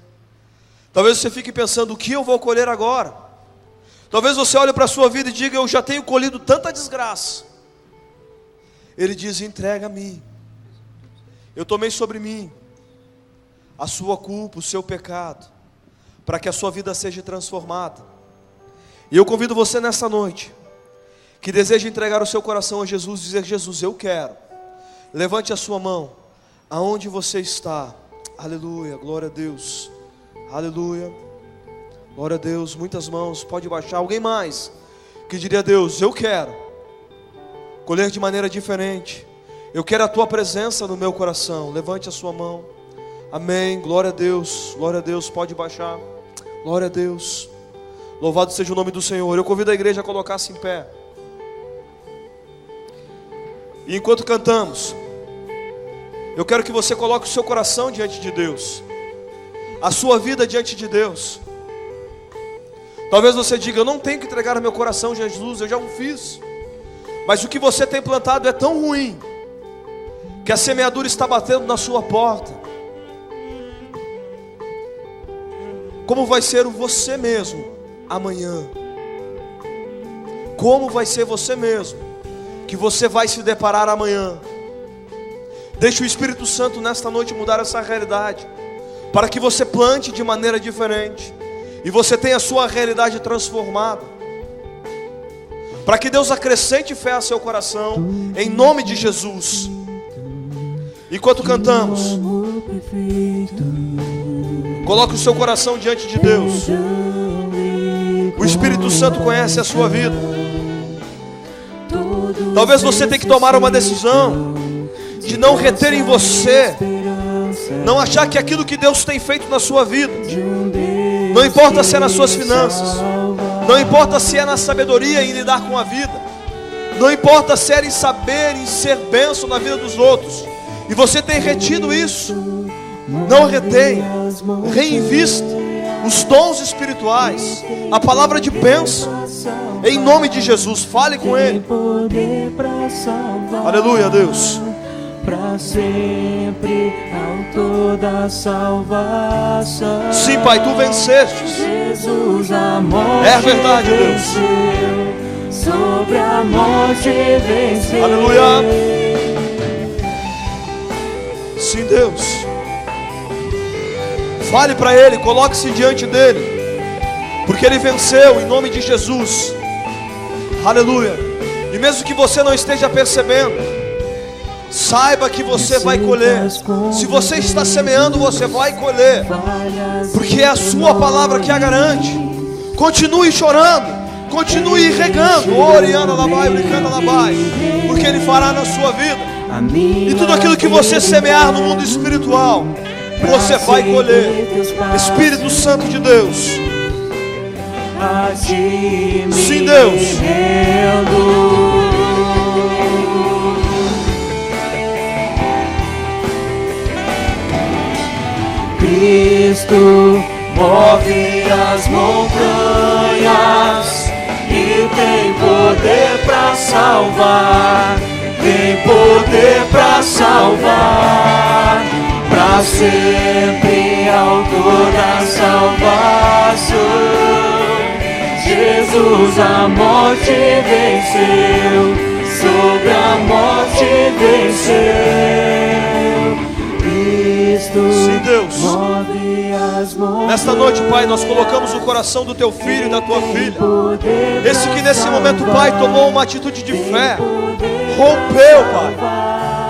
Talvez você fique pensando, o que eu vou colher agora? Talvez você olhe para a sua vida e diga, eu já tenho colhido tanta desgraça. Ele diz, entrega a mim. Eu tomei sobre mim a sua culpa, o seu pecado, para que a sua vida seja transformada. E eu convido você nessa noite, que deseja entregar o seu coração a Jesus, e dizer, Jesus, eu quero. Levante a sua mão, aonde você está. Aleluia, glória a Deus, aleluia, glória a Deus. Muitas mãos, pode baixar. Alguém mais que diria a Deus, eu quero colher de maneira diferente, eu quero a tua presença no meu coração. Levante a sua mão. Amém, glória a Deus, pode baixar. Glória a Deus, louvado seja o nome do Senhor. Eu convido a igreja a colocar-se em pé, e enquanto cantamos, eu quero que você coloque o seu coração diante de Deus. a sua vida diante de Deus. Talvez você diga: eu não tenho que entregar o meu coração a Jesus, eu já o fiz. Mas o que você tem plantado é tão ruim, que a semeadura está batendo na sua porta. Como vai ser você mesmo amanhã? Como vai ser você mesmo que você vai se deparar amanhã? Deixe o Espírito Santo nesta noite mudar essa realidade, para que você plante de maneira diferente e você tenha a sua realidade transformada, para que Deus acrescente fé a seu coração, em nome de Jesus. Enquanto cantamos, coloque o seu coração diante de Deus. O Espírito Santo conhece a sua vida. Talvez você tenha que tomar uma decisão de não reter em você, não achar que aquilo que Deus tem feito na sua vida, não importa se é nas suas finanças, não importa se é na sabedoria em lidar com a vida, não importa se é em saber, em ser bênção na vida dos outros, e você tem retido isso. Não retenha, reinvista os dons espirituais, a palavra de bênção, em nome de Jesus. Fale com Ele. Aleluia, Deus. Para sempre, autor da salvação. Sim, Pai, Tu venceste. Jesus, a morte é verdade, Deus. Sobre a morte venceu. Aleluia. Sim, Deus. Fale para Ele, coloque-se diante dEle, porque Ele venceu em nome de Jesus. Aleluia. E mesmo que você não esteja percebendo, saiba que você vai colher. Se você está semeando, você vai colher, porque é a sua palavra que a garante. Continue chorando, continue regando, oriana labai, brincando labai, porque Ele fará na sua vida. E tudo aquilo que você semear no mundo espiritual, você vai colher. Espírito Santo de Deus. Sim, Deus. Cristo move as montanhas e tem poder para salvar, tem poder para salvar, para sempre autor da salvação. Jesus a morte venceu, sobre a morte venceu. Sim, Deus. Nesta noite, Pai, nós colocamos o coração do Teu filho e da Tua filha, esse que nesse momento, Pai, tomou uma atitude de fé, rompeu, Pai,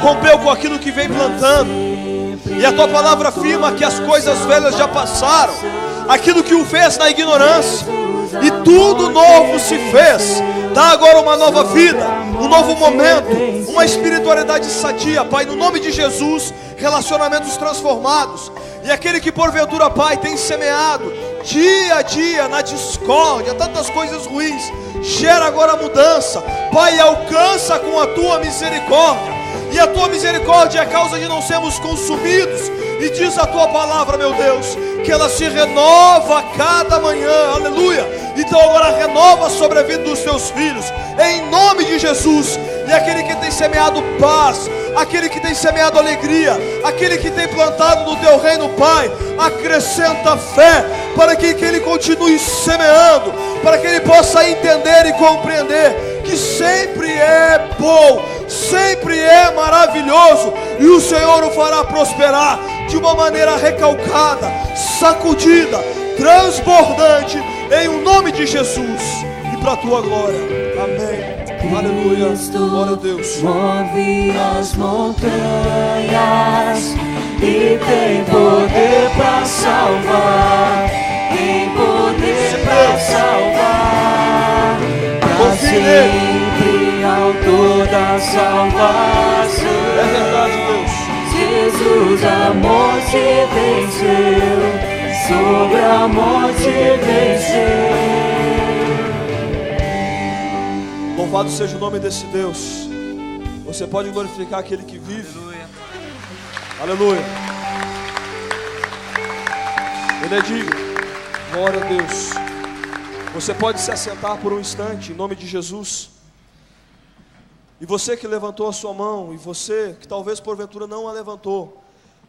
rompeu com aquilo que vem plantando, e a Tua palavra afirma que as coisas velhas já passaram, aquilo que o fez na ignorância, e tudo novo se fez. Dá agora uma nova vida, um novo momento, uma espiritualidade sadia, Pai, no nome de Jesus. Relacionamentos transformados. E aquele que porventura, Pai, tem semeado dia a dia na discórdia, tantas coisas ruins, gera agora mudança, Pai, alcança com a Tua misericórdia. E a Tua misericórdia é a causa de não sermos consumidos. E diz a Tua palavra, meu Deus, que ela se renova a cada manhã, aleluia. Então agora renova sobre a vida dos Teus filhos, em nome de Jesus. E aquele que tem semeado paz, aquele que tem semeado alegria, aquele que tem plantado no Teu reino, Pai, acrescenta fé, para que Ele continue semeando, para que ele possa entender e compreender que sempre é bom, sempre é maravilhoso, e o Senhor o fará prosperar de uma maneira recalcada, sacudida, transbordante, em o nome de Jesus, e para a Tua glória. Amém. Aleluia. Glória a Deus. Move as montanhas e tem poder para salvar, tem poder para salvar, para sempre autor da salvação. É verdade, Deus. Jesus a morte venceu, sobre a morte venceu. Louvado seja o nome desse Deus. Você pode glorificar aquele que vive. Aleluia. Aleluia. Ele é digno. Glória a Deus. Você pode se assentar por um instante, em nome de Jesus. E você que levantou a sua mão, e você que talvez porventura não a levantou,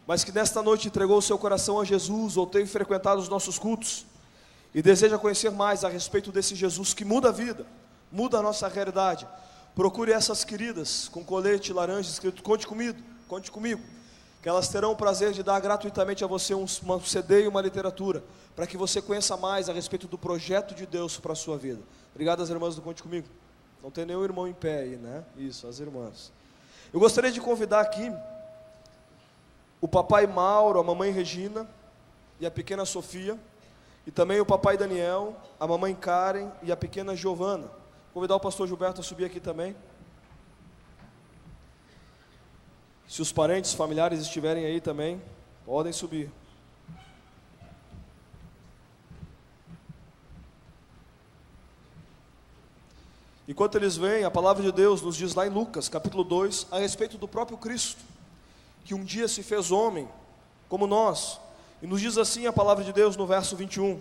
mas que nesta noite entregou o seu coração a Jesus, ou tem frequentado os nossos cultos, e deseja conhecer mais a respeito desse Jesus que muda a vida, muda a nossa realidade, procure essas queridas com colete laranja escrito conte comigo, que elas terão o prazer de dar gratuitamente a você um CD e uma literatura, para que você conheça mais a respeito do projeto de Deus para a sua vida. Obrigado às irmãs do Conte Comigo. Não tem nenhum irmão em pé aí, né? Isso, as irmãs. Eu gostaria de convidar aqui o papai Mauro, a mamãe Regina e a pequena Sofia, e também o papai Daniel, a mamãe Karen e a pequena Giovana. Vou convidar o pastor Gilberto a subir aqui também. Se os parentes, familiares estiverem aí também, podem subir. Enquanto eles vêm, a palavra de Deus nos diz lá em Lucas, capítulo 2, a respeito do próprio Cristo, que um dia se fez homem, como nós, e nos diz assim a palavra de Deus no verso 21,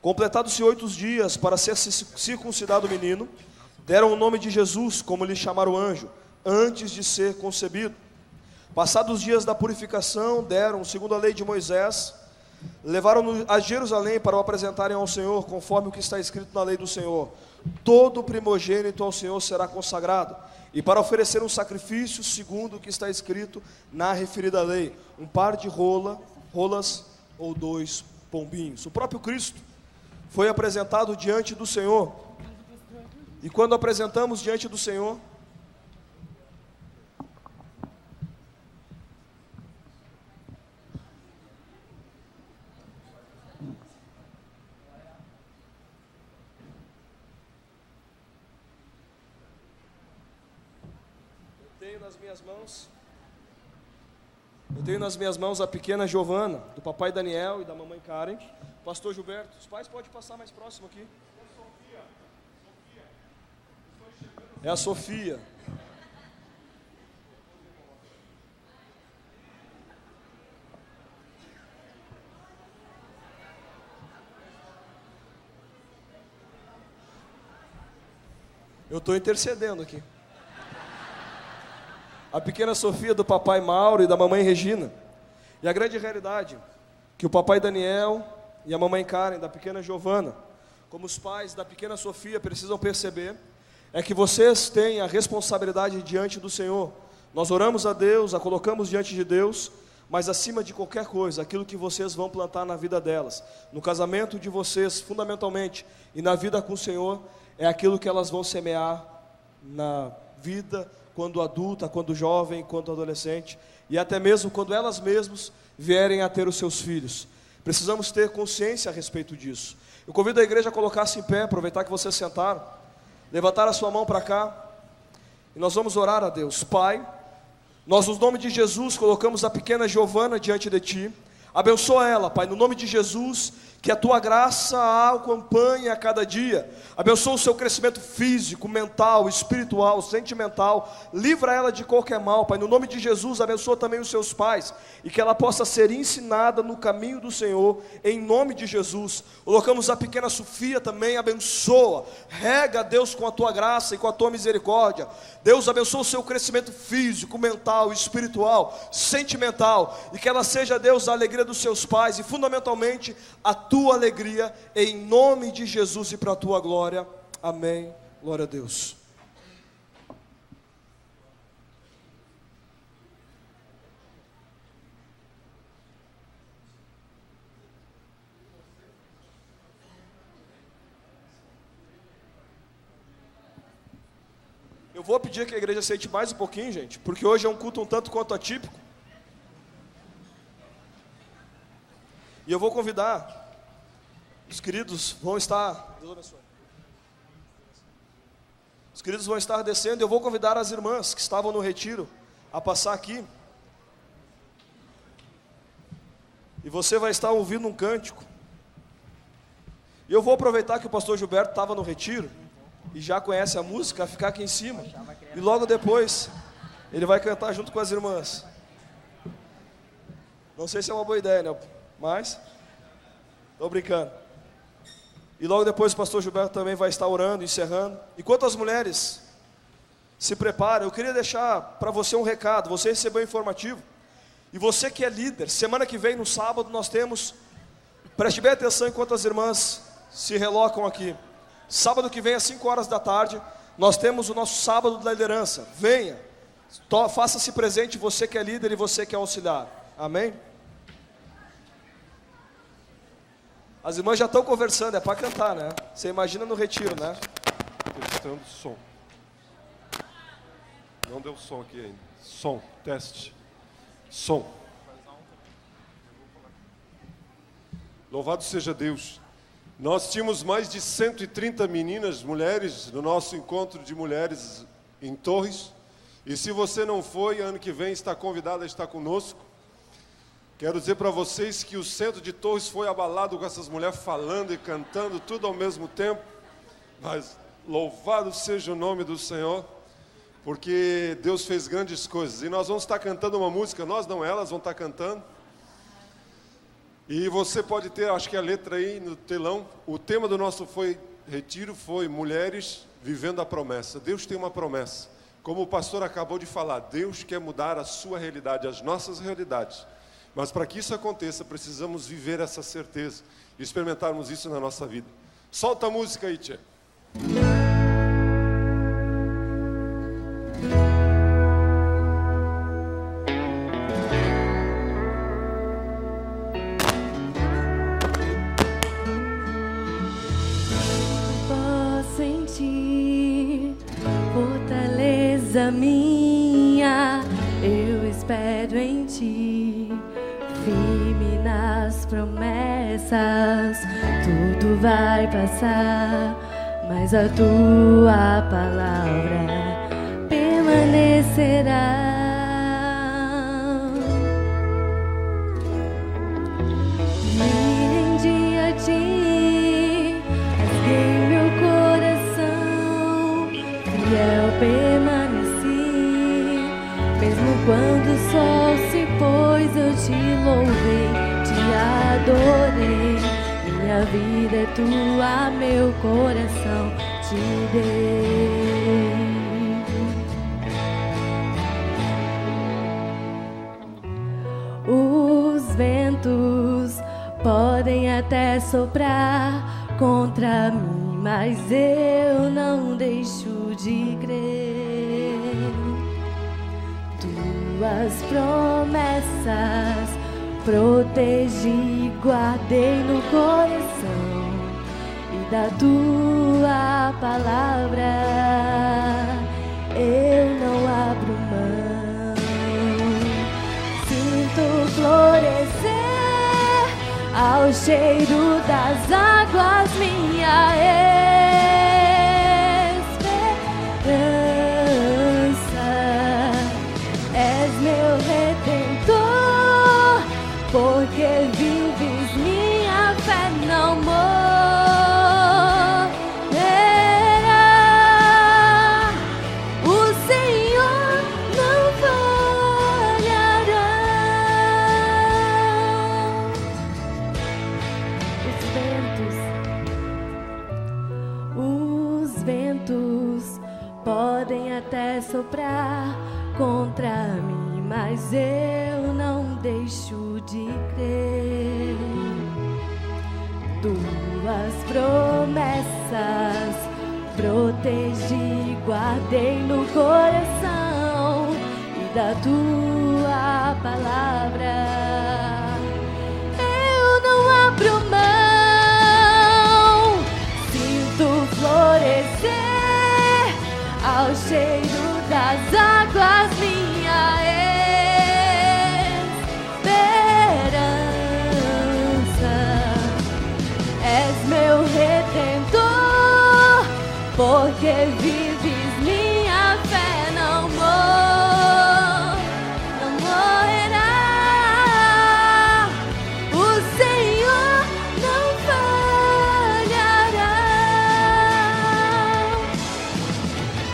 completados-se 8 dias para ser circuncidado o menino, deram o nome de Jesus, como lhe chamaram o anjo, antes de ser concebido. Passados os dias da purificação, deram, segundo a lei de Moisés, levaram-no a Jerusalém para o apresentarem ao Senhor, conforme o que está escrito na lei do Senhor. Todo primogênito ao Senhor será consagrado, e para oferecer um sacrifício, segundo o que está escrito na referida lei, um par de rolas ou 2 pombinhos. O próprio Cristo foi apresentado diante do Senhor, e quando apresentamos diante do Senhor, eu tenho nas minhas mãos a pequena Giovana, do papai Daniel e da mamãe Karen. Pastor Gilberto, os pais podem passar mais próximo aqui. É a Sofia. Eu estou intercedendo aqui. A pequena Sofia do papai Mauro e da mamãe Regina. E a grande realidade, que o papai Daniel e a mamãe Karen, da pequena Giovana, como os pais da pequena Sofia precisam perceber, é que vocês têm a responsabilidade diante do Senhor. Nós oramos a Deus, a colocamos diante de Deus, mas acima de qualquer coisa, aquilo que vocês vão plantar na vida delas, no casamento de vocês, fundamentalmente, e na vida com o Senhor, é aquilo que elas vão semear na vida, quando adulta, quando jovem, quando adolescente, e até mesmo quando elas mesmas vierem a ter os seus filhos. Precisamos ter consciência a respeito disso. Eu convido a igreja a colocar-se em pé, aproveitar que vocês sentaram, levantar a sua mão para cá, e nós vamos orar a Deus. Pai, nós no nome de Jesus colocamos a pequena Giovana diante de Ti, abençoa ela, Pai, no nome de Jesus, que a Tua graça a acompanhe a cada dia, abençoa o seu crescimento físico, mental, espiritual, sentimental, livra ela de qualquer mal, Pai, no nome de Jesus, abençoa também os seus pais, e que ela possa ser ensinada no caminho do Senhor, em nome de Jesus. Colocamos a pequena Sofia também, abençoa, rega, Deus, com a Tua graça e com a Tua misericórdia. Deus, abençoa o seu crescimento físico, mental, espiritual, sentimental, e que ela seja, Deus, a alegria dos seus pais, e fundamentalmente, a Tua alegria, em nome de Jesus e para a Tua glória, amém, glória a Deus. Eu vou pedir que a igreja aceite mais um pouquinho, gente, porque hoje é um culto um tanto quanto atípico, e eu vou convidar. Os queridos vão estar, Deus abençoe. Os queridos vão estar descendo. Eu vou convidar as irmãs que estavam no retiro a passar aqui. E você vai estar ouvindo um cântico. E eu vou aproveitar que o pastor Gilberto estava no retiro e já conhece a música, ficar aqui em cima. E logo depois ele vai cantar junto com as irmãs. Não sei se é uma boa ideia, né? Mas Estou brincando. E logo depois o pastor Gilberto também vai estar orando, encerrando. Enquanto as mulheres se preparam, eu queria deixar para você um recado. Você recebeu o informativo. E você que é líder, semana que vem, no sábado, nós temos... Preste bem atenção enquanto as irmãs se relocam aqui. Sábado que vem, às 5 horas da tarde, nós temos o nosso sábado da liderança. Venha, faça-se presente, você que é líder e você que é auxiliar. Amém? As irmãs já estão conversando, é para cantar, né? Você imagina no retiro, né? Testando som. Não deu som aqui ainda. Som, teste. Som. Louvado seja Deus. Nós tínhamos mais de 130 meninas, mulheres, no nosso encontro de mulheres em Torres. E se você não foi, ano que vem está convidado a estar conosco. Quero dizer para vocês que o centro de Torres foi abalado com essas mulheres falando e cantando tudo ao mesmo tempo. Mas louvado seja o nome do Senhor, porque Deus fez grandes coisas. E nós vamos estar cantando uma música, nós não, elas vão estar cantando. E você pode ter, acho que a letra aí no telão. O tema do nosso retiro foi Mulheres Vivendo a Promessa. Deus tem uma promessa. Como o pastor acabou de falar, Deus quer mudar a sua realidade, as nossas realidades. Mas para que isso aconteça, precisamos viver essa certeza e experimentarmos isso na nossa vida. Solta a música aí, Tchê. Posso sentir fortaleza minha, eu espero em ti. Firme nas promessas, tudo vai passar, mas a tua palavra permanecerá. Me rendi a ti, rasguei meu coração, fiel permaneci, mesmo quando o sol se pôs, eu te louvei, te adorei. Minha vida é tua, meu coração te dei. Os ventos podem até soprar contra mim, mas eu não deixo de crer. Tuas promessas protegi, guardei no coração, e da tua palavra eu não abro mão. Sinto florescer ao cheiro das águas minha esperança. És meu redentor, porque vives, minha fé não morrerá. O Senhor não falhará. Os ventos podem até soprar contra mim, mas eu não deixo de crer. Tuas promessas protegi, guardei no coração, e da tua palavra eu não abro mão. Sinto florescer ao cheiro das águas minha esperança. És meu redentor, porque vives, minha fé não morrerá. O Senhor não falhará.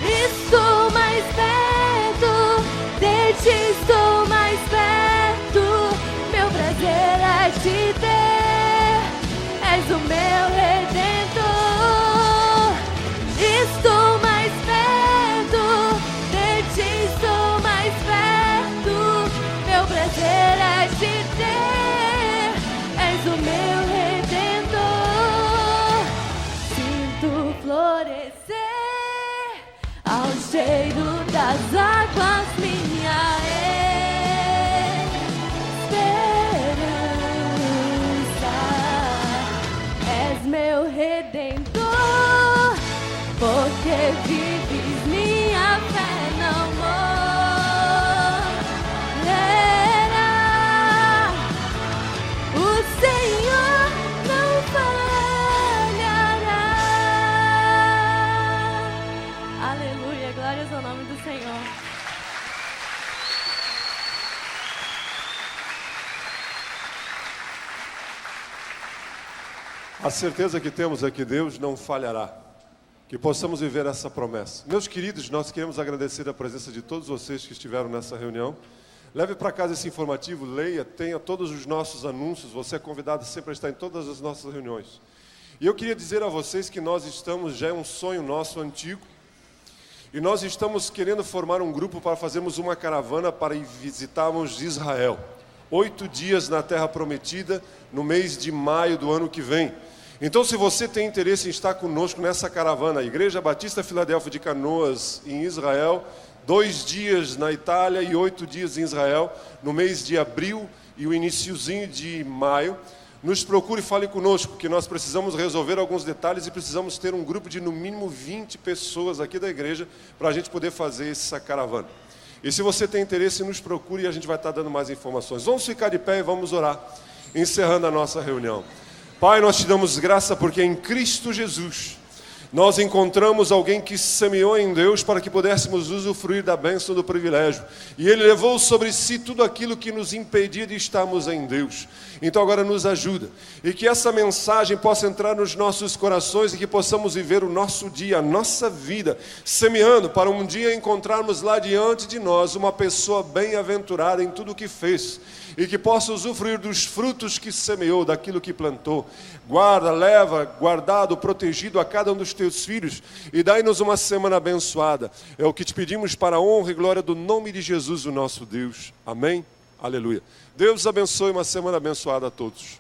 Estou mais perto de ti, estou mais perto. Meu prazer é te ter, És o meu Redentor. Estou mais perto, de ti estou mais perto. Meu prazer é te ter. És o meu Redentor. Sinto florescer ao cheiro das águas minha esperança. És meu Redentor, porque vives minha fé não morrerá. O Senhor não falhará. Aleluia, glórias ao nome do Senhor. A certeza que temos é que Deus não falhará. Que possamos viver essa promessa. Meus queridos, nós queremos agradecer a presença de todos vocês que estiveram nessa reunião. Leve para casa esse informativo, leia, tenha todos os nossos anúncios. Você é convidado sempre a estar em todas as nossas reuniões. E eu queria dizer a vocês que nós estamos, já é um sonho nosso antigo, e nós estamos querendo formar um grupo para fazermos uma caravana para ir visitarmos Israel. 8 dias na Terra Prometida, no mês de maio do ano que vem. Então, se você tem interesse em estar conosco nessa caravana, a Igreja Batista Filadélfia de Canoas, em Israel, 2 dias na Itália e 8 dias em Israel, no mês de abril e o iniciozinho de maio, nos procure e fale conosco, que nós precisamos resolver alguns detalhes e precisamos ter um grupo de no mínimo 20 pessoas aqui da igreja para a gente poder fazer essa caravana. E se você tem interesse, nos procure e a gente vai estar dando mais informações. Vamos ficar de pé e vamos orar, encerrando a nossa reunião. Pai, nós te damos graça porque em Cristo Jesus nós encontramos alguém que semeou em Deus para que pudéssemos usufruir da bênção do privilégio. E Ele levou sobre si tudo aquilo que nos impedia de estarmos em Deus. Então agora nos ajuda. E que essa mensagem possa entrar nos nossos corações e que possamos viver o nosso dia, a nossa vida, semeando para um dia encontrarmos lá diante de nós uma pessoa bem-aventurada em tudo o que fez. E que possa usufruir dos frutos que semeou, daquilo que plantou. Guarda, leva, guardado, protegido a cada um dos teus filhos. E dai-nos uma semana abençoada. É o que te pedimos para a honra e glória do nome de Jesus, o nosso Deus. Amém? Aleluia. Deus abençoe, uma semana abençoada a todos.